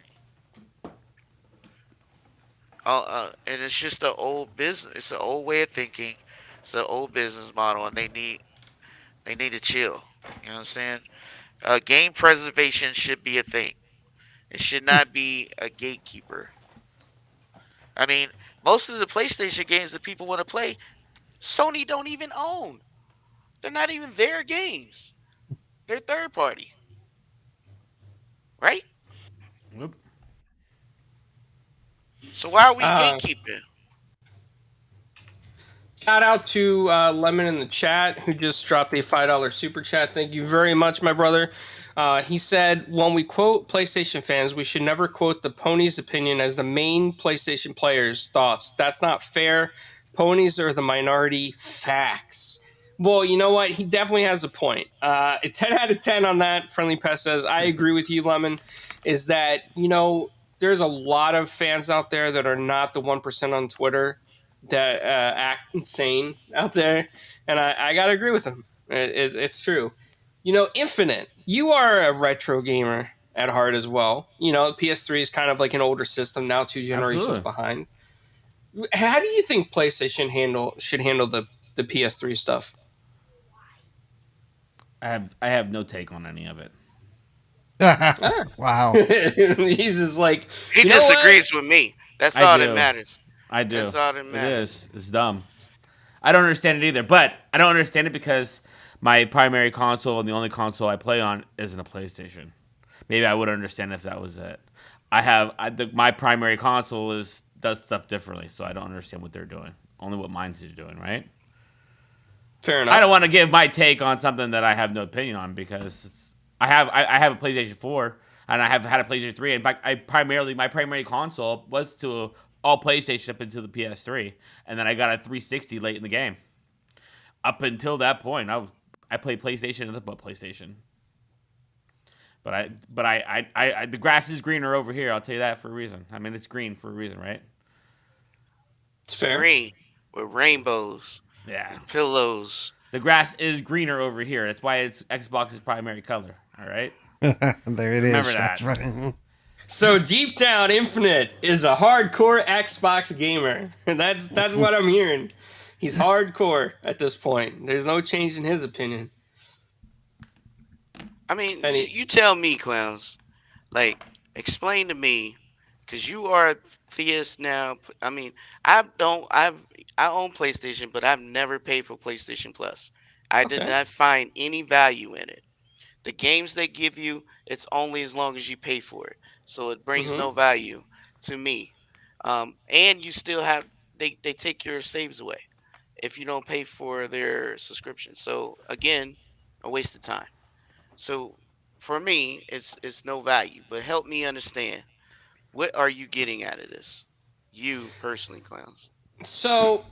And it's just an old business. It's an old way of thinking. It's an old business model, and they need to chill. You know what I'm saying? Game preservation should be a thing. It should not be a gatekeeper. I mean, most of the PlayStation games that people want to play Sony don't even own. They're not even their games. They're third party, right? Whoop. So why are we Uh, gatekeeping? Shout out to Lemon in the chat who just dropped a $5 super chat. Thank you very much, my brother. He said, when we quote PlayStation fans, we should never quote the pony's opinion as the main PlayStation player's thoughts. That's not fair. Ponies are the minority. Facts. Well, you know what? He definitely has a point. A 10 out of 10 on that. Friendly Pest says, I agree with you, Lemon, is that, there's a lot of fans out there that are not the 1% on Twitter that act insane out there, and I gotta agree with him. It's true. Infinite, you are a retro gamer at heart as well. PS3 is kind of like an older system now, 2 generations Absolutely. behind. How do you think PlayStation should handle the PS3 stuff? I have no take on any of it. Wow. He's just like, He you know what? disagrees with me. That's I all do. that matters. I do. That's all that It matters. is. It's dumb. I don't understand it either. But I don't understand it because my primary console and the only console I play on isn't a PlayStation. Maybe I would understand if that was it. My primary console does stuff differently, so I don't understand what they're doing. Only what mine's doing, right? Fair enough. I don't want to give my take on something that I have no opinion on because I have a PlayStation 4 and I have had a PlayStation 3. In fact, my primary console was to all PlayStation up until the PS3, and then I got a 360 late in the game. Up until that point, I played PlayStation and nothing but PlayStation. But the grass is greener over here. I'll tell you that for a reason. I mean, it's green for a reason, right? It's fair. Green with rainbows Yeah. and pillows. The grass is greener over here. That's why it's Xbox's primary color. All right. There it is. Remember That's that. right. So deep down, Infinite is a hardcore Xbox gamer. That's what I'm hearing. He's hardcore at this point. There's no change in his opinion. I mean, And you tell me, clowns. Like, explain to me, because you are a theist now. I mean, I own PlayStation, but I've never paid for PlayStation Plus. I did Okay. not find any value in it. The games they give you, it's only as long as you pay for it, so it brings no value to me. And you still have they take your saves away if you don't pay for their subscription. So again, a waste of time. So for me, it's no value. But help me understand, what are you getting out of this? You personally, clowns. So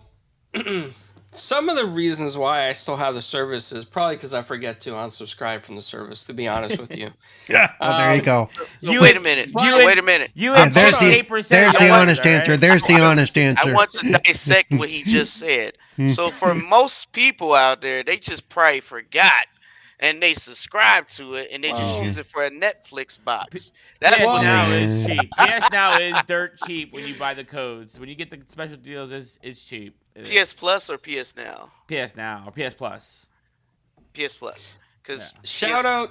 some of the reasons why I still have the service is probably because I forget to unsubscribe from the service, to be honest with you. Yeah. Well, there you go. So wait a minute. Wait a minute. You Yeah, and there's the 58% there's the honest right? answer. There's the honest answer. I want to dissect what he just said. So for most people out there, they just probably forgot and they subscribe to it and they just Wow. use it for a Netflix box. That's PS what Now it is. is cheap. PS Now is dirt cheap when you buy the codes. When you get the special deals, it's cheap. It PS is. Plus or PS Now? PS Now or PS Plus. PS Plus. Because Shout out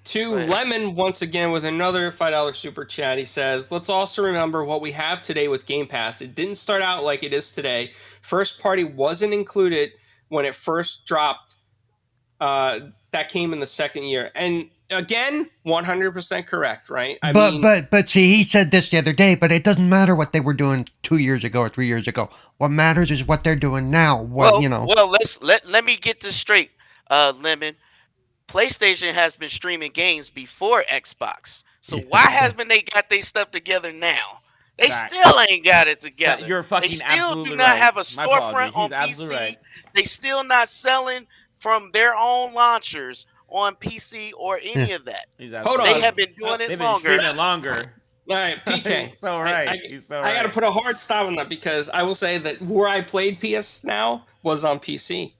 to Go ahead. Lemon once again with another $5 super chat. He says, let's also remember what we have today with Game Pass. It didn't start out like it is today. First party wasn't included when it first dropped. That came in the second year. And again, 100% correct, right? But see, he said this the other day, but it doesn't matter what they were doing 2 years ago or 3 years ago. What matters is what they're doing now. well, let me get this straight, Lemon. PlayStation has been streaming games before Xbox. So why hasn't they got their stuff together now? They Facts. still ain't got it together. You're fucking They still absolutely do not right. have a My storefront apologies. on He's absolutely PC. right. They still not selling from their own launchers on PC or any of that. He's Hold They on. have been doing it They've been longer. streaming longer. All right, PK. He's so right. I He's so got to right. put a hard stop on that because I will say that where I played PS Now was on PC.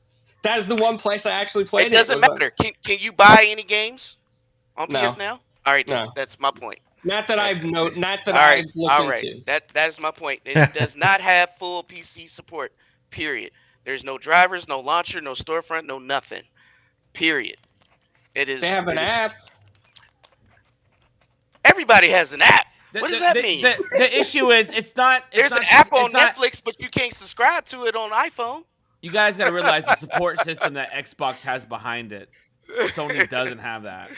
That is the one place I actually played It doesn't was on- matter. Can you buy any games on No. PS Now? All right, No. that's my point. Not that I've looked All right, into. That is my point. It does not have full PC support. Period. There's no drivers, no launcher, no storefront, no nothing. Period. It is. They have an it is- app. Everybody has an app. What does that mean? The issue is it's not. There's not an app just- on it's not- Netflix, but you can't subscribe to it on iPhone. You guys got to realize the support system that Xbox has behind it. Sony doesn't have that.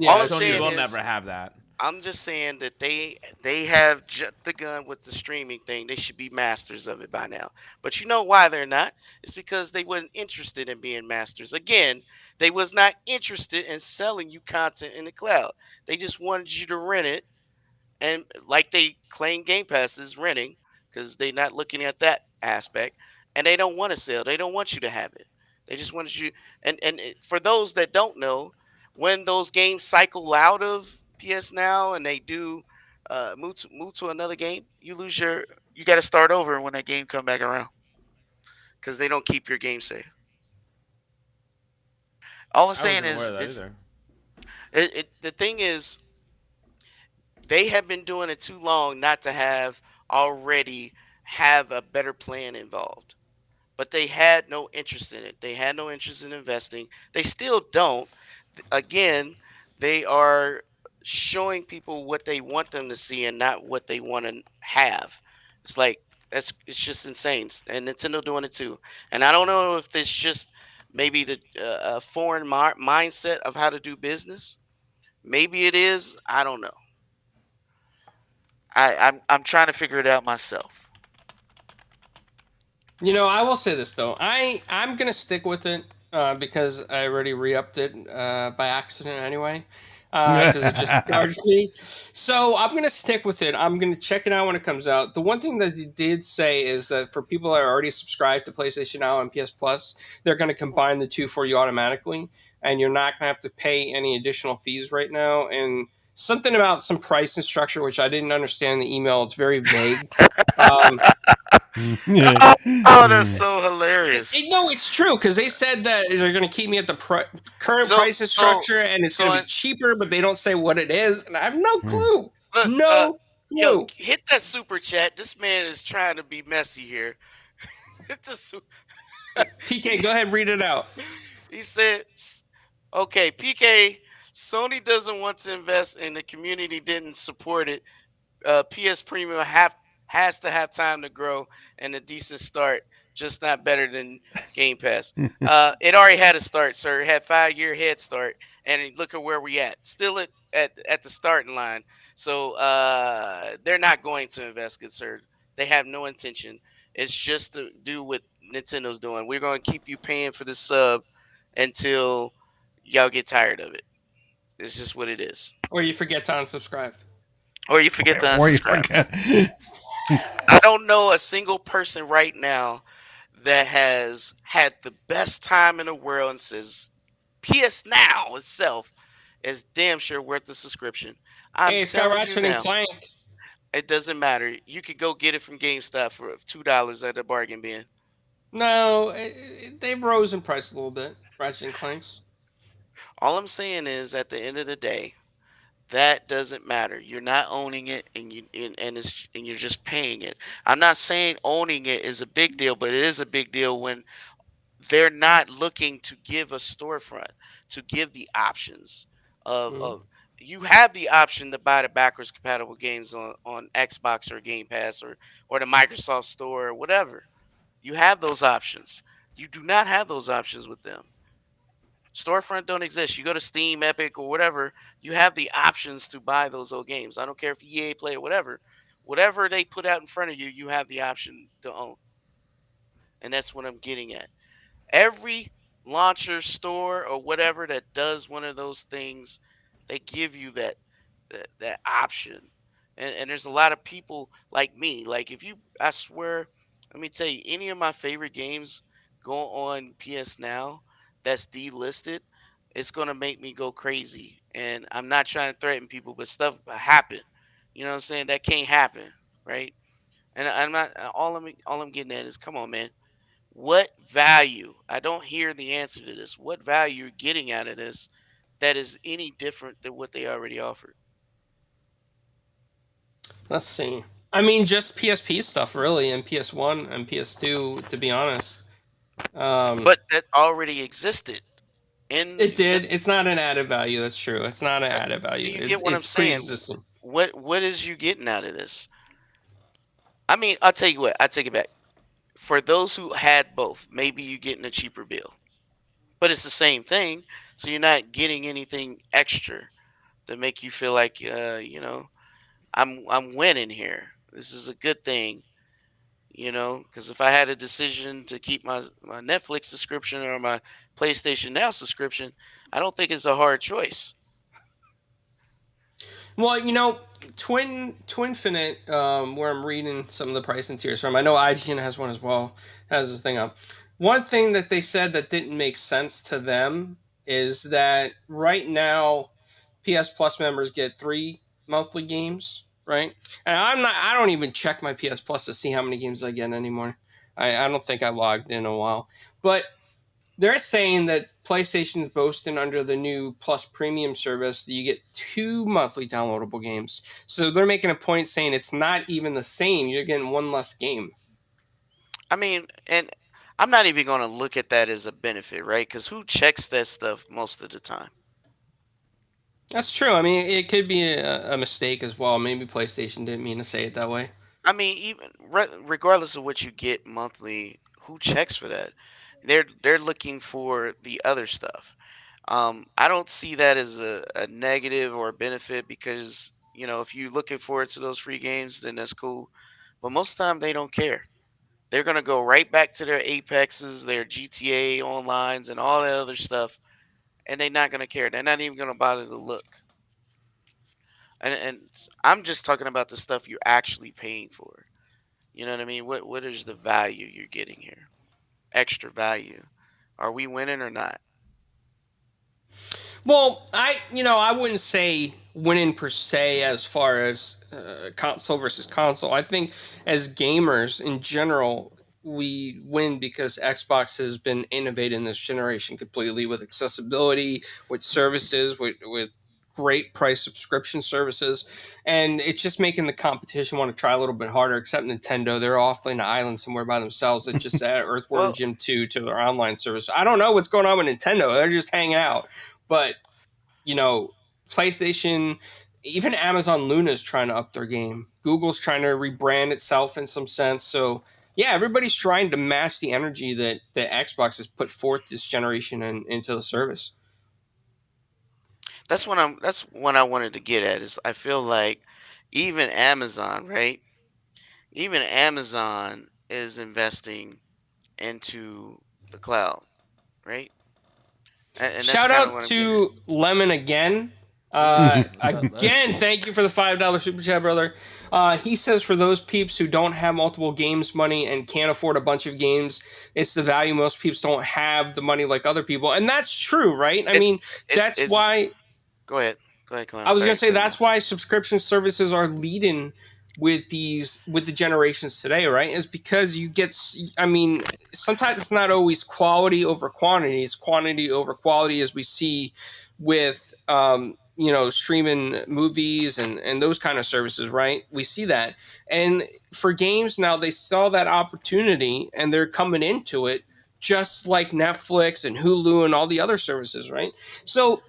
All Yeah, I'm it's Sony saying true. will never is, have that. I'm just saying that they have jumped the gun with the streaming thing. They should be masters of it by now. But you know why they're not? It's because they wasn't interested in being masters. Again, they was not interested in selling you content in the cloud. They just wanted you to rent it, and like they claim Game Pass is renting because they're not looking at that aspect, and they don't want to sell. They don't want you to have it. They just want you. For those that don't know, when those games cycle out of PS Now and they do move to another game, you lose your. You got to start over when that game come back around because they don't keep your game safe. All I'm I saying wasn't aware is, of that either. the thing is, they have been doing it too long not to have already have a better plan involved. But they had no interest in it. They had no interest in investing. They still don't. Again, they are showing people what they want them to see and not what they want to have. It's like it's just insane. And Nintendo doing it too. And I don't know if it's just maybe the foreign mindset of how to do business. Maybe it is. I don't know. I'm trying to figure it out myself. You know, I will say this though. I'm gonna stick with it because I already re-upped it by accident anyway. Because it just charged me. So I'm gonna stick with it. I'm gonna check it out when it comes out. The one thing that they did say is that for people that are already subscribed to PlayStation Now and PS Plus, they're gonna combine the two for you automatically, and you're not gonna have to pay any additional fees right now. And something about some pricing structure, which I didn't understand in the email. It's very vague. Um, Oh, oh, that's so hilarious. No, it's true because they said that they're going to keep me at the current So pricing so structure, and it's going so to be cheaper, but they don't say what it is, and I have no clue. look, No yo, clue. hit that super chat. This man is trying to be messy here. Hit the PK, go ahead, read it out. he said, "Okay, PK, Sony doesn't want to invest, and the community didn't support it. PS Premium has to have time to grow and a decent start, just not better than Game Pass. It already had a start, sir. It had 5 year head start, and look at where we at. Still at the starting line. So they're not going to invest, good sir. They have no intention. It's just to do what Nintendo's doing. We're going to keep you paying for the sub until y'all get tired of it. It's just what it is. Or you forget to unsubscribe. Or you forget to or you unsubscribe. forget. I don't know a single person right now that has had the best time in the world and says PS Now itself is damn sure worth the subscription. I'm Hey, it's got telling you Ratchet and now, Clank. it doesn't matter. You could go get it from GameStop for $2 at the bargain bin. No, they've rose in price a little bit. Ratchet and Clanks. All I'm saying is, at the end of the day, that doesn't matter. You're not owning it, and you're just paying it. I'm not saying owning it is a big deal, but it is a big deal when they're not looking to give a storefront, to give the options Mm-hmm. of you have the option to buy the backwards compatible games on Xbox or Game Pass or the Microsoft Store or whatever. You have those options. You do not have those options with them. Storefront don't exist. You go to Steam, Epic, or whatever, you have the options to buy those old games. I don't care if EA Play or whatever. Whatever they put out in front of you, you have the option to own. And that's what I'm getting at. Every launcher store or whatever that does one of those things, they give you that option. And there's a lot of people like me. Like, if you, I swear, let me tell you, any of my favorite games go on PS Now that's delisted, it's gonna make me go crazy. And I'm not trying to threaten people, but stuff happen. You know what I'm saying? That can't happen, right? And I'm not, all I'm getting at is, come on, man, what value? I don't hear the answer to this. What value you're getting out of this that is any different than what they already offered? Let's see. I mean, just PSP stuff, really, and PS1 and PS2, to be honest. But that already existed. It In did. that's It's not an added value. That's true. It's not an uh, added do value. you It's get what I'm it's saying? pre-existing. What is you getting out of this? I mean, I'll tell you what. I take it back. For those who had both, maybe you're getting a cheaper bill, but it's the same thing. So you're not getting anything extra to make you feel like, I'm winning here. This is a good thing, because if I had a decision to keep my Netflix subscription or my PlayStation Now subscription, I don't think it's a hard choice. Well, Twinfinite, where I'm reading some of the pricing tiers from. I know IGN has one as well. Has this thing up. One thing that they said that didn't make sense to them is that right now, PS Plus members get 3 monthly games, right? And I don't even check my PS Plus to see how many games I get anymore. I don't think I logged in a while, but they're saying that PlayStation's boasting under the new Plus Premium service that you get 2 monthly downloadable games. So they're making a point saying it's not even the same. You're getting one less game. I mean, and I'm not even going to look at that as a benefit, right? Because who checks that stuff most of the time? That's true. I mean, it could be a mistake as well. Maybe PlayStation didn't mean to say it that way. I mean, even regardless of what you get monthly, who checks for that? They're looking for the other stuff. I don't see that as a negative or a benefit because if you're looking forward to those free games, then that's cool. But most of the time, they don't care. They're gonna go right back to their Apexes, their GTA Onlines, and all that other stuff, and they're not gonna care. They're not even gonna bother to look. And I'm just talking about the stuff you're actually paying for. You know what I mean? What is the value you're getting here? Extra value. Are we winning or not? Well, I wouldn't say winning per se as far as console versus console. I think as gamers in general, we win because Xbox has been innovating this generation completely with accessibility, with services, with great price subscription services, and it's just making the competition want to try a little bit harder. Except Nintendo, they're off in an island somewhere by themselves. That just add Earthworm Well, Jim 2 to their online service. I don't know what's going on with Nintendo. They're just hanging out, but you know, PlayStation, even Amazon Luna is trying to up their game. Google's trying to rebrand itself in some sense. So yeah, everybody's trying to match the energy that Xbox has put forth this generation into the service. that's what I wanted to get at is I feel like even Amazon, right? Even Amazon is investing into the cloud, right? And that's Shout kind of out what I'm getting at. to Lemon again. Let's Again, see. thank you for the $5 super chat, brother. He says for those peeps who don't have multiple games money and can't afford a bunch of games, it's the value. Most peeps don't have the money like other people, and that's true, right? I It's mean, it's that's it's. why Go ahead. Go ahead, Clown. I was gonna Sorry, say cut you that's off. why subscription services are leading with the generations today, right? Is because you get. I mean, sometimes it's not always quality over quantity; it's quantity over quality, as we see with streaming movies and those kind of services, right? We see that, and for games now they saw that opportunity and they're coming into it just like Netflix and Hulu and all the other services, right? So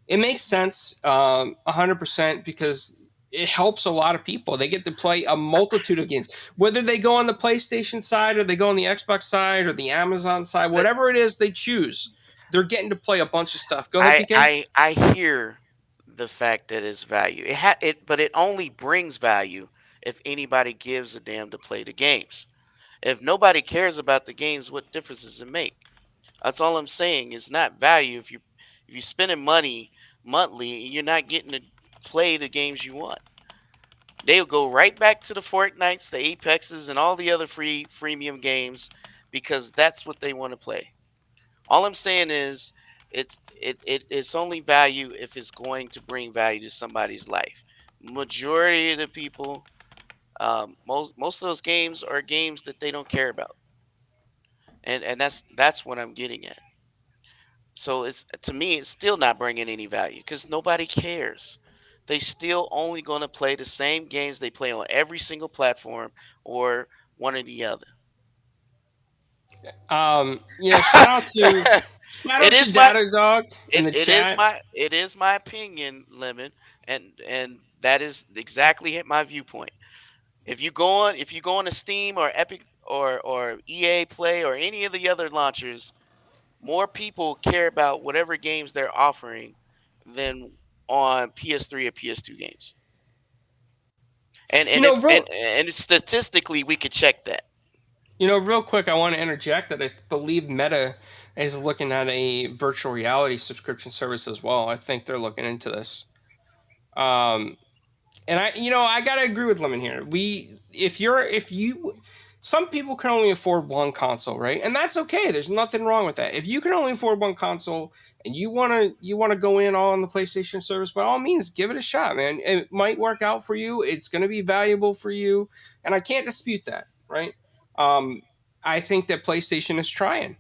it makes sense 100% because it helps a lot of people. They get to play a multitude of games, whether they go on the PlayStation side or they go on the Xbox side or the Amazon side, That whatever it is they choose. They're getting to play a bunch of stuff. Go ahead, I PK. I I hear the fact that it's value. But it only brings value if anybody gives a damn to play the games. If nobody cares about the games, what difference does it make? That's all I'm saying. It's not value if you're spending money monthly and you're not getting to play the games you want. They'll go right back to the Fortnites, the Apexes, and all the other free freemium games because that's what they want to play. All I'm saying is it's only value if it's going to bring value to somebody's life. Majority of the people, most of those games are games that they don't care about, and that's what I'm getting at. So it's to me, it's still not bringing any value because nobody cares. They still only going to play the same games they play on every single platform or one or the other. Shout out to it is my Data Dog in it, the it is chat. my it is my opinion, Lemon, and that is exactly my viewpoint. If you go on to Steam or or EA Play or any of the other launchers, more people care about whatever games they're offering than on PS3 or PS2 games. And You and know, if real and statistically we could check that. real quick, I want to interject that I believe Meta is looking at a virtual reality subscription service as well. I think they're looking into this. Um, and I gotta agree with Lemon here. Some people can only afford one console, right? And that's okay. There's nothing wrong with that. If you can only afford one console and you wanna go in all on the PlayStation service, by all means, give it a shot, man. It might work out for you. It's gonna be valuable for you, and I can't dispute that, right? Um, I think that PlayStation is trying.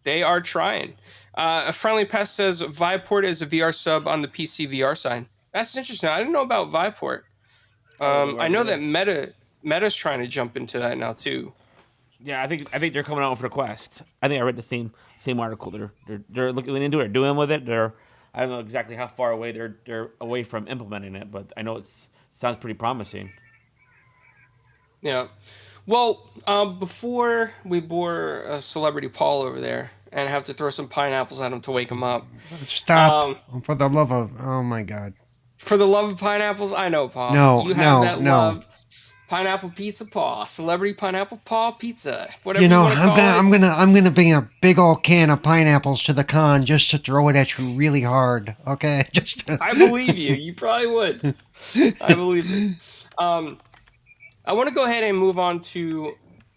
They are trying. A friendly pest says Viveport is a VR sub on the PC VR side. That's interesting. I didn't know about Viveport. I wasn't aware I of it know either. that Meta's trying to jump into that now too. Yeah, I think they're coming out for the Quest. I think I read the same article. They're looking into it, doing with it. I don't know exactly how far away they're away from implementing it, but I know sounds pretty promising. Yeah. Well, before we bore a celebrity Paul over there and have to throw some pineapples at him to wake him up, Stop. um, For the love of, oh my God. for the love of pineapples, I know, Paul. No, You have no, that no. love. Pineapple pizza Paul, celebrity pineapple Paul pizza, whatever You you know, want to call it. I'm gonna bring a big old can of pineapples to the con just to throw it at you really hard. Okay, just. I believe you. You probably would. I believe it. I want to go ahead and move on to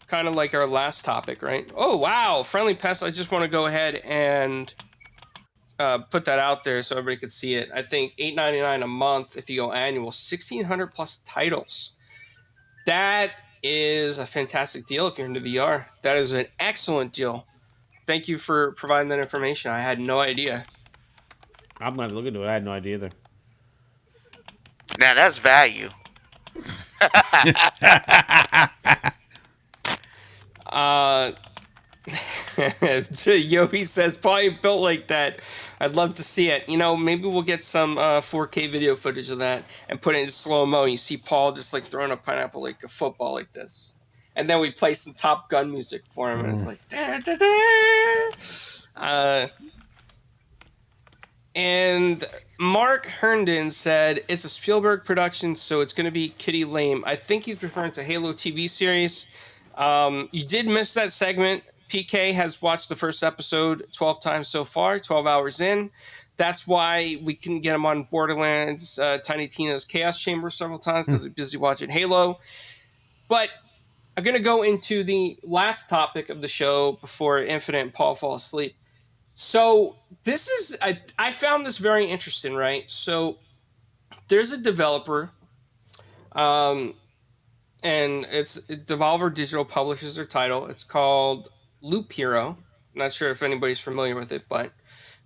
kind of like our last topic, right? Oh wow, friendly pest. I just want to go ahead and put that out there so everybody could see it. I think $8.99 a month if you go annual, 1,600 plus titles. That is a fantastic deal if you're into VR. That is an excellent deal. Thank you for providing that information. I had no idea. I'm gonna have to look into it. I had no idea either. Now that's value. Yobi says, probably built like that. I'd love to see it. Maybe we'll get some 4K video footage of that and put it in slow mo. You see Paul just like throwing a pineapple like a football like this. And then we play some Top Gun music for him, and it's like, da, da, da. And Mark Herndon said it's a Spielberg production, so it's going to be kitty lame. I think he's referring to Halo TV series. You did miss that segment. PK has watched the first episode 12 times so far, 12 hours in. That's why we couldn't get him on Borderlands, Tiny Tina's Chaos Chamber several times because he's busy watching Halo. But I'm going to go into the last topic of the show before Infinite and Paul fall asleep. So this is, I found this very interesting, right? So there's a developer, and it's Devolver Digital publishes their title. It's called Loop Hero. Not sure if anybody's familiar with it, but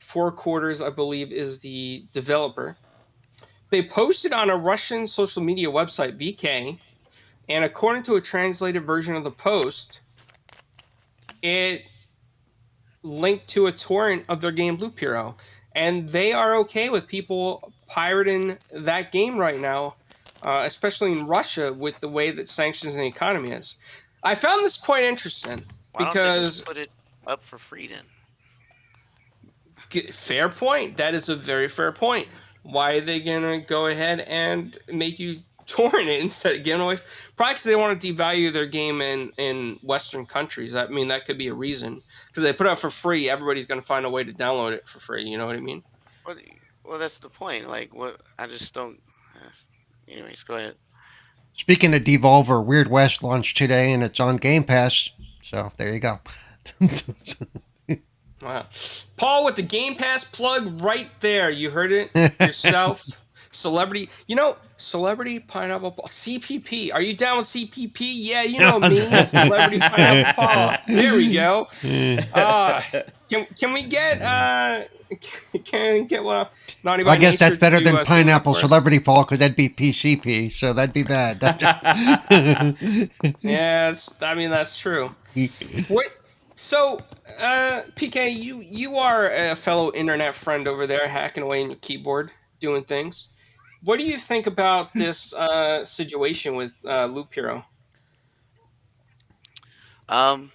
Four Quarters, I believe, is the developer. They posted on a Russian social media website, VK, and according to a translated version of the post, it linked to a torrent of their game Loop Hero. And they are okay with people pirating that game right now, especially in Russia with the way that sanctions and the economy is. I found this quite interesting Why don't they because just put it up for free then? fair point. That is a very fair point. Why are they going to go ahead and make you torrent it instead of giving away? Probably because they want to devalue their game in Western countries. I mean, that could be a reason. Because they put it up for free, everybody's going to find a way to download it for free. You know what I mean? Well, that's the point. Like, what? I just don't. Anyways, go ahead. Speaking of Devolver, Weird West launched today, and it's on Game Pass. So there you go. Wow. Paul with the Game Pass plug right there. You heard it yourself. Celebrity Pineapple Paul. CPP. Are you down with CPP? Yeah, you know me. Celebrity Pineapple Paul. There we go. Can we get one? Naughty by I guess that's Nature better to, than sing Pineapple for us? Celebrity Paul, because that'd be PCP, so that'd be bad. Yeah, that's true. What? So, PK, you are a fellow internet friend over there, hacking away on your keyboard, doing things. What do you think about this situation with Loop Hero? Um,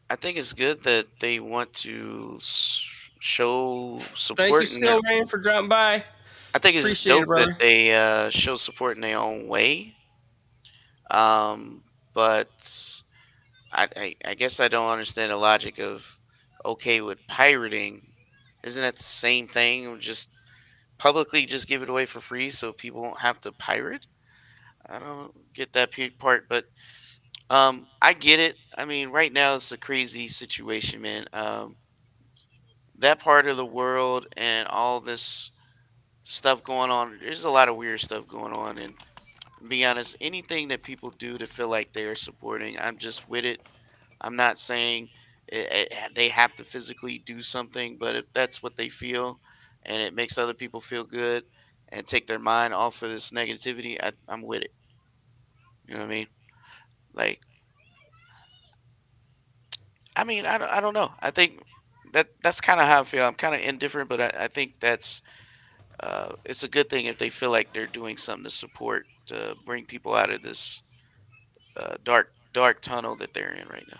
I think it's good that they want to show Thank you, support in their. Still Rain, for dropping by. I think it's just Appreciate it, dope that brother. they show support in their own way. Um, but I guess I don't understand the logic of okay with pirating. Isn't that the same thing? Just publicly just give it away for free so people won't have to pirate. I don't get that part, but I get it. I mean, right now it's a crazy situation, man. That part of the world and all this stuff going on. There's a lot of weird stuff going on, and to be honest, anything that people do to feel like they are supporting, I'm just with it. I'm not saying they have to physically do something, but if that's what they feel, and it makes other people feel good, and take their mind off of this negativity, I'm with it. You know what I mean? Like, I mean, I don't know. I think that's kind of how I feel. I'm kind of indifferent, but I think that's it's a good thing if they feel like they're doing something to support to bring people out of this dark tunnel that they're in right now.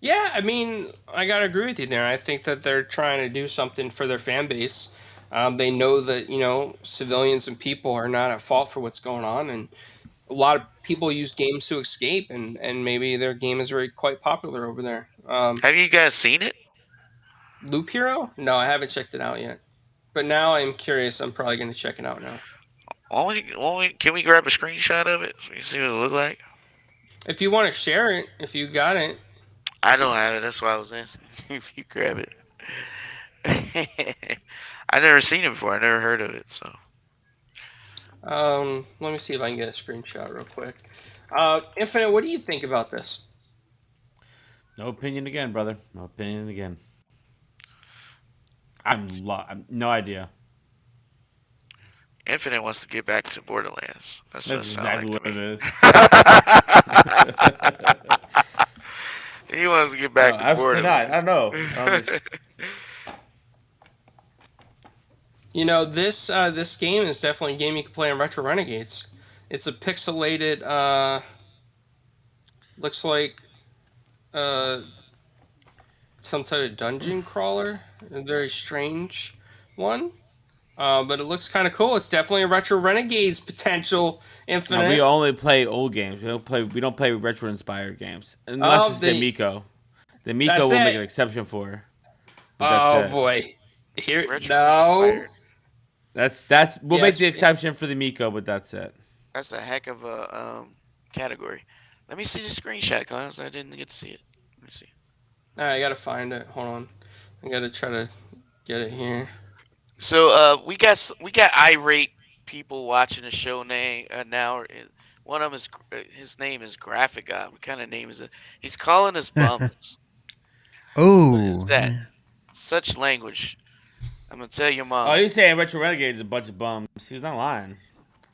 Yeah, I mean, I gotta agree with you there. I think that they're trying to do something for their fan base. They know that civilians and people are not at fault for what's going on, and a lot of people use games to escape, and maybe their game is very quite popular over there. Have you guys seen it? Loop Hero? No, I haven't checked it out yet, but now I'm curious. I'm probably gonna check it out now. Can we grab a screenshot of it so you see what it look like? If you want to share it, if you got it. I don't have it. That's why I was asking if you grab it. I never seen it before. I never heard of it. So Let me see if I can get a screenshot real quick. Infinite, what do you think about this? No opinion again, brother. No opinion again. I'm no idea. Infinite wants to get back to Borderlands. That's what it That's sounds exactly like what to it me. is. He wants to get No, back to absolutely not. I Borderlands. don't know. This game is definitely a game you can play on Retro Renegades. It's a pixelated, looks like uh, some type of dungeon crawler, a very strange one. But it looks kind of cool. It's definitely a Retro Renegades potential. No, we Infinite. only play old games. We don't play retro inspired games unless it's the Miko. The Miko That's will make it. an exception for. But that's Oh it. boy, here Retro no. inspired. That's we'll make Yes, the exception for the Miko, but that's it. That's a heck of a category. Let me see the screenshot, cause I didn't get to see it. Let me see. I gotta find it. Hold on, I gotta try to get it here. So we got irate people watching the show now. One of them is his name is Graphic God. What kind of name is it? He's calling us bums. What is Oh, that? Such language. I'm gonna tell your Oh, mom. he's saying Retro Renegades is a bunch of bums. He's not lying.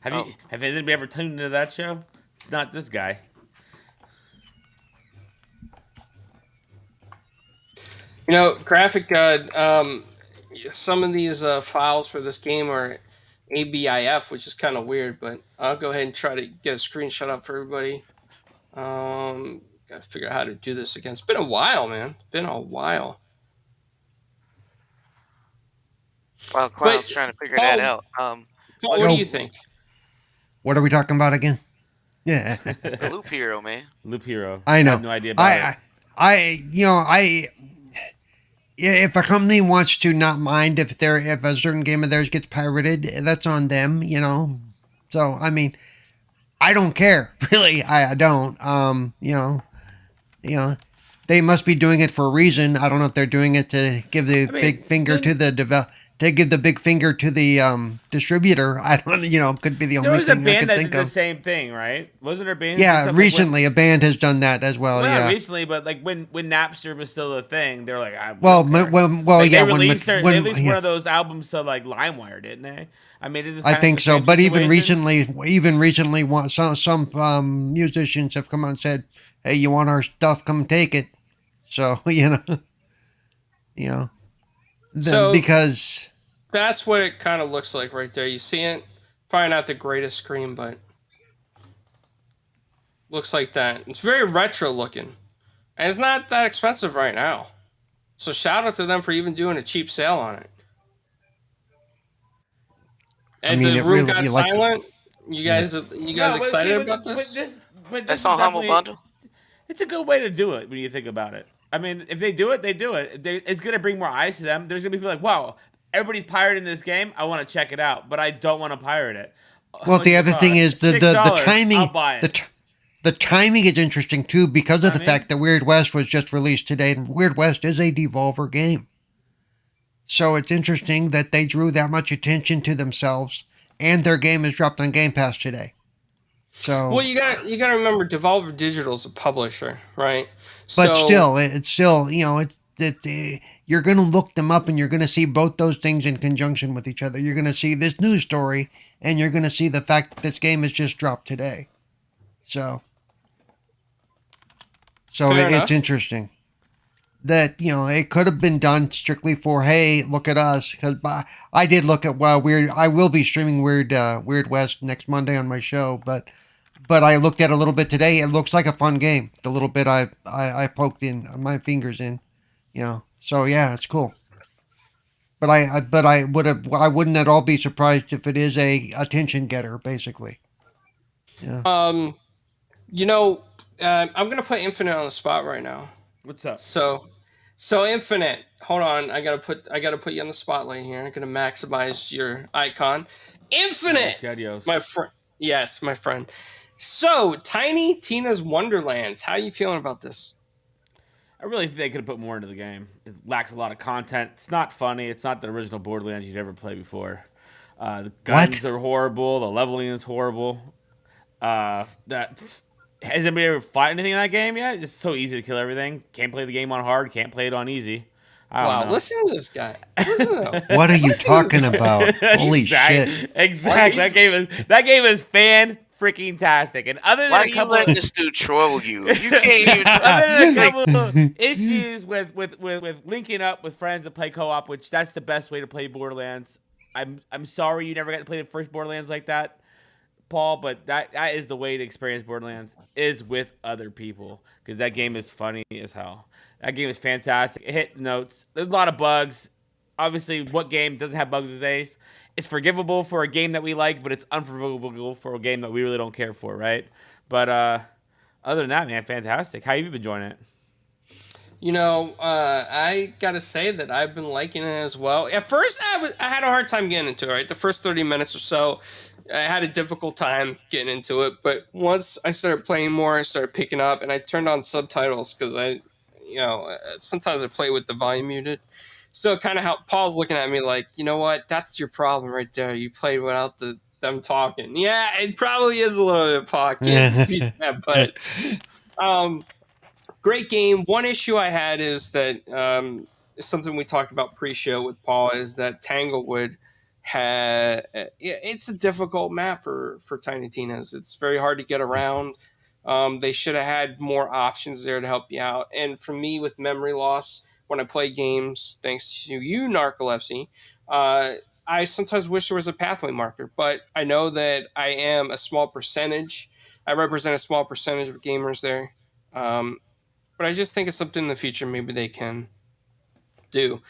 Have Oh, you have anybody ever tuned into that show? Not this guy. Graphic God. Some of these files for this game are ABIF, which is kind of weird, but I'll go ahead and try to get a screenshot up for everybody. Gotta figure out how to do this again. It's been a while, man. It's been a while. while But Clown's trying to figure that Paul, out. Paul, What what do Yo. you think? what are we talking about again? Yeah, the Loop Hero, man. Loop Hero. I know. have no idea about it. If a company wants to not mind if a certain game of theirs gets pirated, that's on them. So I mean, I don't care really. I don't. They must be doing it for a reason. I don't know if they're doing it to give the big finger to the to give the big finger to the distributor. I don't. Could be the There only was a thing I band could that think did the of. same thing, right? Wasn't there a band? Yeah, recently a band has done that as well. Well, not Yeah. recently, but like when Napster was still a thing, they're like, Well, don't care. well, Like, yeah. they released, they released yeah. one of those albums to like LimeWire, didn't they? I mean, it is I kind think of the so, same but situation. even recently, some musicians have come out and said, "Hey, you want our stuff? Come take it." So you know, So because that's what it kind of looks like right there. You see it? Probably not the greatest screen, but Looks like that. It's very retro looking, and it's not that expensive right now. So shout out to them for even doing a cheap sale on it. I And mean, the it room really got you like silent. yeah. You guys No, but see, excited about this? but this That's is on Humble definitely Bundle. it's a good way to do it when you think about it. I mean, if they do it, they do it. It's gonna bring more eyes to them. There's gonna be people like, wow, everybody's pirating this game. I want to check it out, but I don't want to pirate it. How Well, much the does it other thing cost? is the $6. timing. I'll buy it. The timing is interesting too because of I the mean? fact that Weird West was just released today, and Weird West is a Devolver game. So it's interesting that they drew that much attention to themselves, and their game is dropped on Game Pass today. So, Well, you gotta remember, Devolver Digital's a publisher, right? but So still, it's still you're going to look them up, and you're going to see both those things in conjunction with each other. You're going to see this news story, and you're going to see the fact that this game has just dropped today. So Fair it's enough. interesting that it could have been done strictly for, hey, look at us, because I did look at Weird. I will be streaming Weird West next Monday on my show, but I looked at it a little bit today. It looks like a fun game. The little bit I poked in my fingers in, so yeah, it's cool. But I wouldn't at all be surprised if it is a attention getter, basically. Yeah. I'm gonna put Infinite on the spot right now. What's up? So Infinite, hold on. I gotta put you on the spotlight here. I'm gonna maximize your icon. Infinite, Studios. my friend. Yes, my friend. So Tiny Tina's Wonderlands. How are you feeling about this? I really think they could have put more into the game. It lacks a lot of content. It's not funny. It's not the original Borderlands you'd ever play before. The guns are horrible. The leveling is horrible. That has anybody ever fought anything in that game yet? It's so easy to kill everything. Can't play the game on hard. Can't play it on easy. I don't know. Listen to this guy. Listen to him. What are you Listen to talking this guy. about? Holy shit! Exactly. That game is fan freaking tastic. And other than Why a are you couple letting this dude troll you? You can't even. other than a couple issues with linking up with friends to play co-op, which that's the best way to play Borderlands. I'm sorry you never got to play the first Borderlands like that, Paul, but that is the way to experience Borderlands is with other people because that game is funny as hell. That game is fantastic. It hit notes. There's a lot of bugs. Obviously, what game doesn't have bugs as Ace? It's forgivable for a game that we like, but it's unforgivable for a game that we really don't care for, right? But other than that, man, fantastic. How have you been enjoying it? I gotta say that I've been liking it as well. At first, I had a hard time getting into it. Right, the first 30 minutes or so, I had a difficult time getting into it. But once I started playing more, I started picking up, and I turned on subtitles because sometimes I play with the volume muted. So it kind of helped. Paul's looking at me like, you know what? That's your problem right there. You played without them talking. Yeah, it probably is a little bit, Paul. Can't dispute that, but great game. One issue I had is that something we talked about pre-show with Paul is that Tanglewood it's a difficult map for Tiny Tina's. It's very hard to get around. They should have had more options there to help you out. And for me, with memory loss, when I play games, thanks to you, Narcolepsy, I sometimes wish there was a pathway marker. But I know that I am a small percentage. I represent a small percentage of gamers there. But I just think it's something in the future maybe they can do.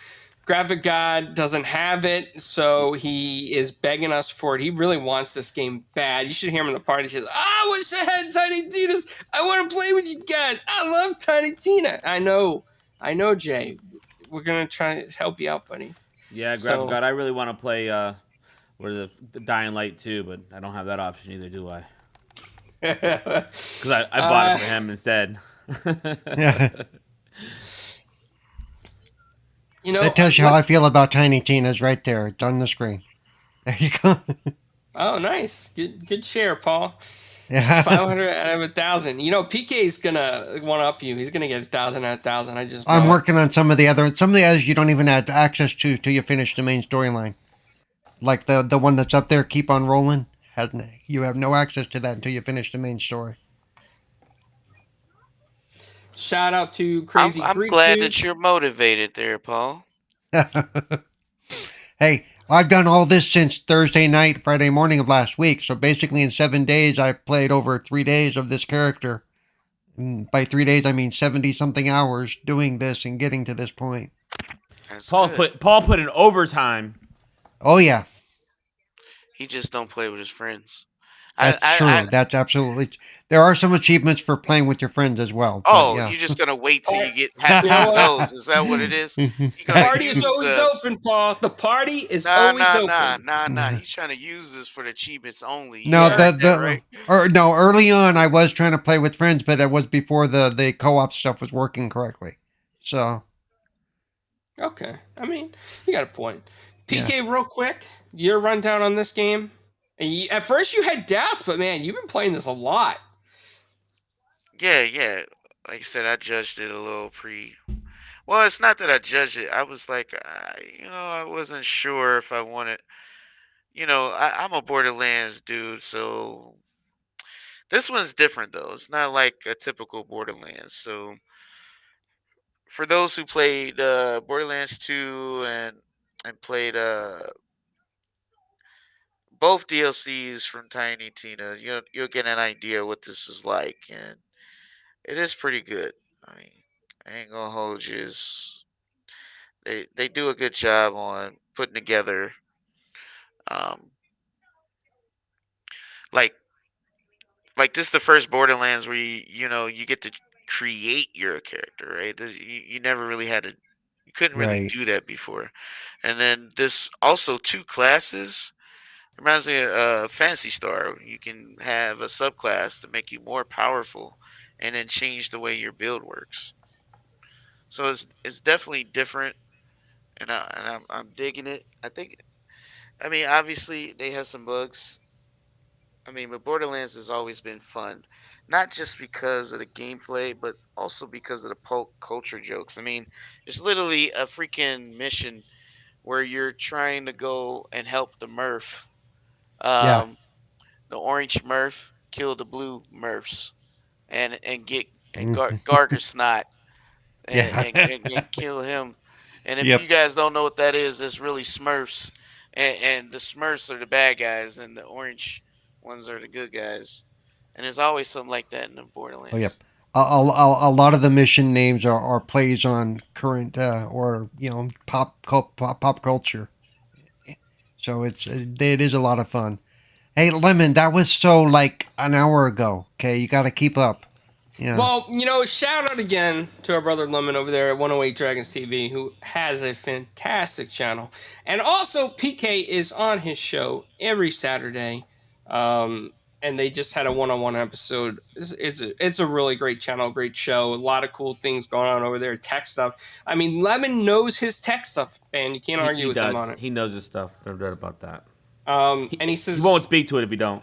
Graphic God doesn't have it, so he is begging us for it. He really wants this game bad. You should hear him in the party. He says, I wish I had Tiny Tina's. I want to play with you guys. I love Tiny Tina. I know, Jay. We're going to try to help you out, buddy. Yeah, Graphic God, I really want to play the Dying Light too, but I don't have that option either, do I? Because I bought it for him instead. Yeah. That tells you how I feel about Tiny Tina's right there. It's on the screen. There you go. Oh, nice. Good share, Paul. Yeah. 500 out of 1,000. PK's gonna one up you. He's gonna get 1,000 out of 1,000. I'm working on some of the others you don't even have access to till you finish the main storyline. Like the one that's up there, Keep on Rolling. You have no access to that until you finish the main story. Shout out to Crazy I'm Greek glad Dude. that you're motivated there, Paul. Hey, I've done all this since Thursday night, Friday morning of last week. So basically, in 7 days, I played over 3 days of this character. And by 3 days, I mean 70 something hours doing this and getting to this point. That's Paul good. put in overtime. Oh, yeah, He just don't play with his friends. that's I true. That's absolutely. There are some achievements for playing with your friends as well. But oh, yeah. you're just gonna wait till Par- you get halfway You know through what? those. Is that what it is? You're The gonna party is use always open, Paul. The party is Nah, always nah, nah, open. nah, nah. He's trying to use this for the achievements only. No, You Yeah. heard that, the right? or no, early on I was trying to play with friends, but it was before the co-op stuff was working correctly. So Okay. I mean, you got a point. yeah, PK, real quick, your rundown on this game. And at first you had doubts, but man, you've been playing this a lot. Yeah, yeah. Like I said, I judged it a little pre. Well, it's not that I judged it. I was like, I wasn't sure if I wanted. I'm a Borderlands dude, so this one's different though. It's not like a typical Borderlands. So for those who played Borderlands 2 and played both DLCs from Tiny Tina, you'll get an idea what this is like, and it is pretty good. I mean, I ain't gonna hold you. They do a good job on putting together, um, like this is the first Borderlands where you get to create your character, right? You never really had to, you couldn't really right. do that before, and then this also two classes. Reminds me of Fantasy Star. You can have a subclass to make you more powerful, and then change the way your build works. So it's definitely different, and I'm digging it. I mean, obviously they have some bugs. I mean, but Borderlands has always been fun, not just because of the gameplay, but also because of the pulp culture jokes. I mean, it's literally a freaking mission where you're trying to go and help the Murph. Yeah. Um, the orange Murph kill the blue Murphs and get and Gargersnot and, Yeah. and, and, and kill him. And if Yep. you guys don't know what that is, it's really Smurfs, and the Smurfs are the bad guys, and the orange ones are the good guys. And there's always something like that in the Oh, yep. Borderlands. A lot of the mission names are plays on current or pop culture. So it is a lot of fun. Hey, Lemon, that was so like an hour ago. Okay, you got to keep up. Yeah. Well, shout out again to our brother Lemon over there at 108 Dragons TV, who has a fantastic channel. And also, PK is on his show every Saturday. And they just had a one-on-one episode. It's a really great channel, great show. A lot of cool things going on over there, tech stuff. I mean, Lemon knows his tech stuff, and you can't argue He with him does. on it. He knows his stuff. No doubt about that. And he says He won't speak to it if you don't.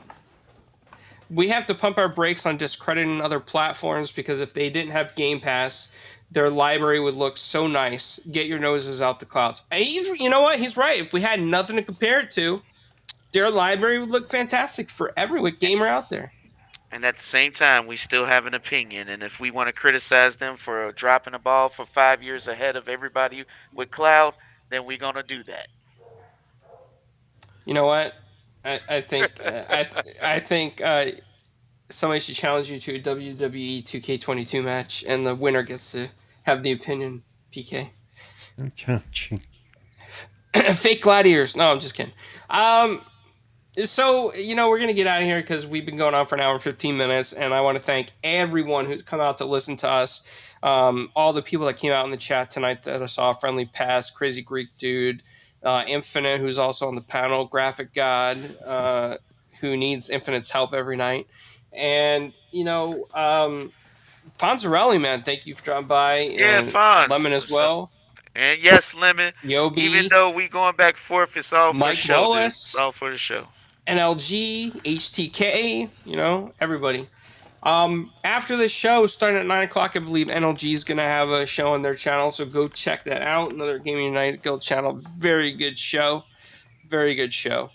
we have to pump our brakes on discrediting other platforms because if they didn't have Game Pass, their library would look so nice. Get your noses out the clouds. And you know what? He's right. If we had nothing to compare it to, their library would look fantastic for every gamer out there. And at the same time, we still have an opinion. And if we want to criticize them for dropping the ball for 5 years ahead of everybody with cloud, then we're gonna do that. You know what? I think I think somebody should challenge you to a WWE 2K22 match, and the winner gets to have the opinion. PK. Fake gladiators. No, I'm just kidding. So, we're going to get out of here because we've been going on for an hour and 15 minutes, and I want to thank everyone who's come out to listen to us. All the people that came out in the chat tonight that I saw, Friendly Pass, Crazy Greek Dude, Infinite, who's also on the panel, Graphic God, who needs Infinite's help every night. And, Fonzarelli, man, thank you for dropping by. Yeah, And Fonz. Lemon as well. And yes, Lemon. Even Yobi, though we going back forth, it's all for the Mike show, dude. It's Willis, all for the show. NLG, HTK, everybody. After the show, starting at 9 o'clock, I believe NLG is going to have a show on their channel, so go check that out. Another Gaming United Guild channel. Very good show. Very good show.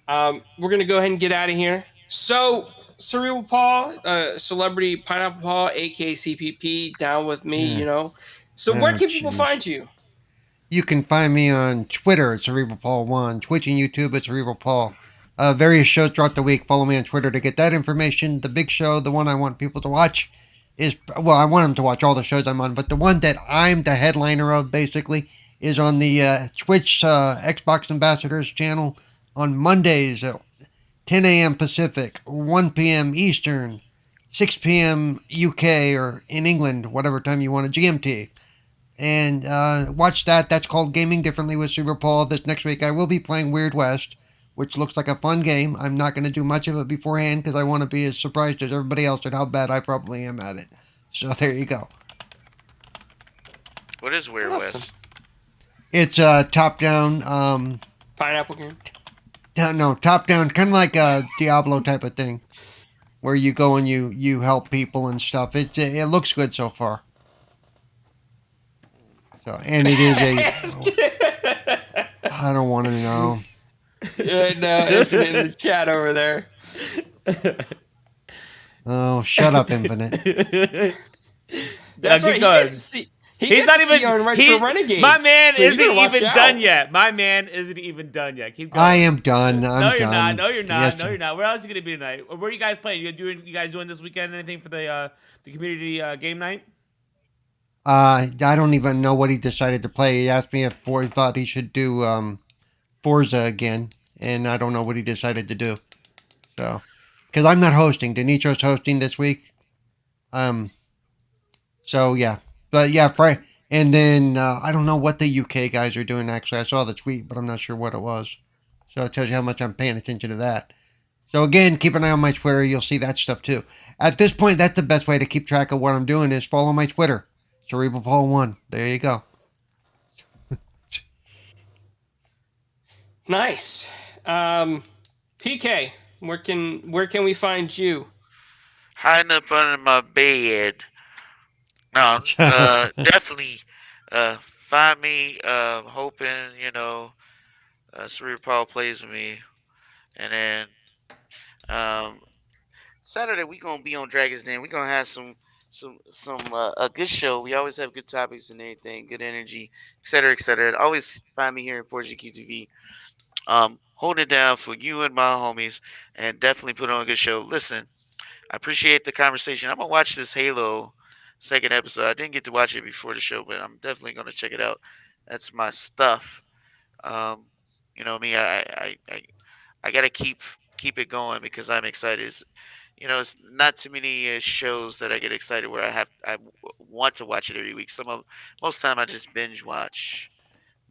We're going to go ahead and get out of here. So, Cerebral Paul, Celebrity Pineapple Paul, aka CPP, down with me, Yeah. So, where Oh, can people jeez. find you? You can find me on Twitter at CerebralPaul1, Twitch and YouTube at CerebralPaul. Various shows throughout the week. Follow me on Twitter to get that information. The big show, the one I want people to watch, is, well, I want them to watch all the shows I'm on, but the one that I'm the headliner of, basically, is on the Twitch Xbox Ambassadors channel on Mondays at 10 a.m. Pacific, 1 p.m. Eastern, 6 p.m. UK, or in England, whatever time you want, GMT. And watch that. That's called Gaming Differently with Super Paul. This next week I will be playing Weird West, which looks like a fun game. I'm not going to do much of it beforehand because I want to be as surprised as everybody else at how bad I probably am at it. So there you go. What is Weird Awesome. West? It's top-down. Pineapple game. No, top-down, kind of like a Diablo type of thing, where you go and you help people and stuff. It looks good so far. So, and it is a. I don't want to know. No, Infinite in the chat over there. Oh, shut up, Infinite. That's right. He gets to see. He's not even on Retro Renegades. My man so isn't even done yet. My man isn't even done yet. Keep going. I am done. I'm no, you're done. not. No, you're not. Yes, No, you're not. Where else are you gonna be tonight? Where are you guys playing? You guys doing this weekend? Anything for the community game night? I don't even know what he decided to play. He asked me if he thought he should do Forza again, and I don't know what he decided to do. So, because I'm not hosting, Denitro's hosting this week. So yeah, but yeah, and then I don't know what the UK guys are doing. Actually, I saw the tweet, but I'm not sure what it was. So it tells you how much I'm paying attention to that. So again, keep an eye on my Twitter. You'll see that stuff too. At this point, that's the best way to keep track of what I'm doing is follow my Twitter. CerebralPaul1. There you go. Nice. PK, where can we find you? Hiding up under my bed. No, definitely find me. Hoping Cerebral Paul plays with me, and then Saturday we gonna be on Dragon's Den. We gonna have some a good show. We always have good topics and everything, good energy, etc., etc. Always find me here in 4GQTV. Hold it down for you and my homies, and definitely put on a good show. Listen, I appreciate the conversation. I'm gonna watch this Halo second episode. I didn't get to watch it before the show, but I'm definitely gonna check it out. That's my stuff. You know me. I gotta keep it going because I'm excited. It's not too many shows that I get excited where I want to watch it every week. Most time I just binge watch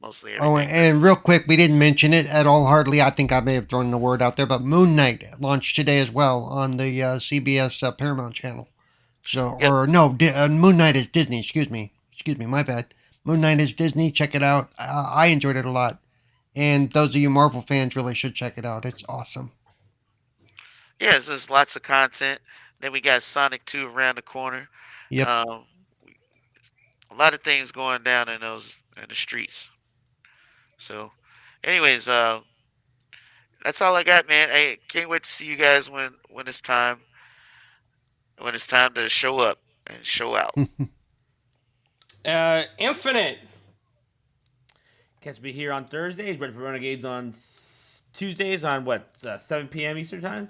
mostly everything. Oh, and real quick, we didn't mention it at all, hardly. I think I may have thrown the word out there, but Moon Knight launched today as well on the CBS Paramount channel. So, Yep. or no, Moon Knight is Disney. Excuse me, my bad. Moon Knight is Disney. Check it out. I enjoyed it a lot, and those of you Marvel fans really should check it out. It's awesome. Yeah, there's lots of content. Then we got Sonic 2 around the corner. Yep. A lot of things going down in the streets. So, anyways, that's all I got, man. I can't wait to see you guys when it's time. When it's time to show up and show out. Infinite. Catch me here on Thursdays. Ready for Renegades on Tuesdays on 7 p.m. Eastern time.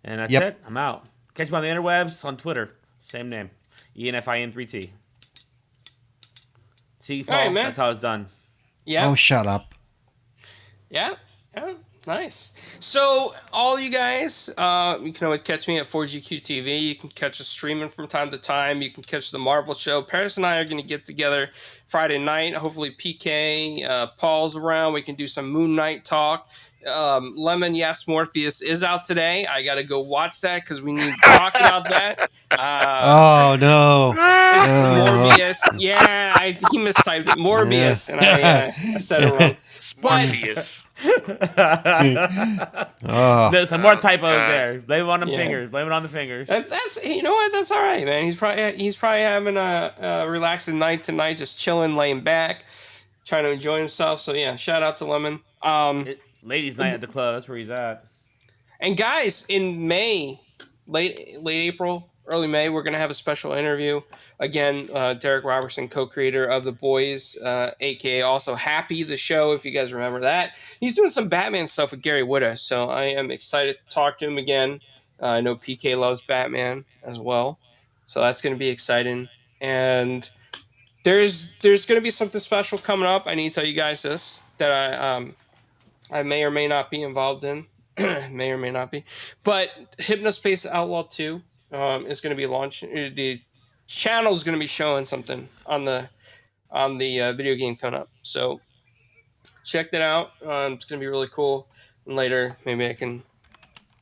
And that's it. I'm out. Catch me on the interwebs on Twitter. Same name. ENFIN3T. See, Paul, right, man. that's how it's done. Yeah. Oh, shut up. Yeah. Nice. So, all you guys, you can always catch me at 4GQTV. You can catch us streaming from time to time. You can catch the Marvel show. Paris and I are going to get together Friday night. Hopefully, PK, Paul's around. We can do some Moon Knight talk. Lemon, yes, Morpheus is out today. I got to go watch that because we need to talk about that. Oh, no. Morbius. Yeah, he mistyped it. Morbius. And I said it wrong. Morpheus. There's some more typos there. Blame it on them fingers. Blame it on the fingers. That's you know what? That's all right, man. He's probably having a relaxing night tonight, just chilling, laying back, trying to enjoy himself. So yeah, shout out to Lemon. Ladies' night at the club. That's where he's at. And guys, in May, late April, early May, we're going to have a special interview. Again, Derek Robertson, co-creator of The Boys, a.k.a. also Happy, the show, if you guys remember that. He's doing some Batman stuff with Gary Whitta, so I am excited to talk to him again. I know PK loves Batman as well, so that's going to be exciting. And there's going to be something special coming up. I need to tell you guys this, that I may or may not be involved in. May or may not be. But Hypnospace Outlaw 2 is going to be launching. The channel is going to be showing something on the video game coming up. So check that out. It's going to be really cool. And later, maybe I can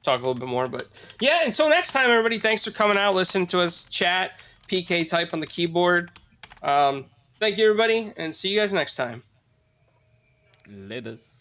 talk a little bit more. But yeah, until next time, everybody, thanks for coming out, listening to us chat, PK type on the keyboard. Thank you, everybody, and see you guys next time. Latest.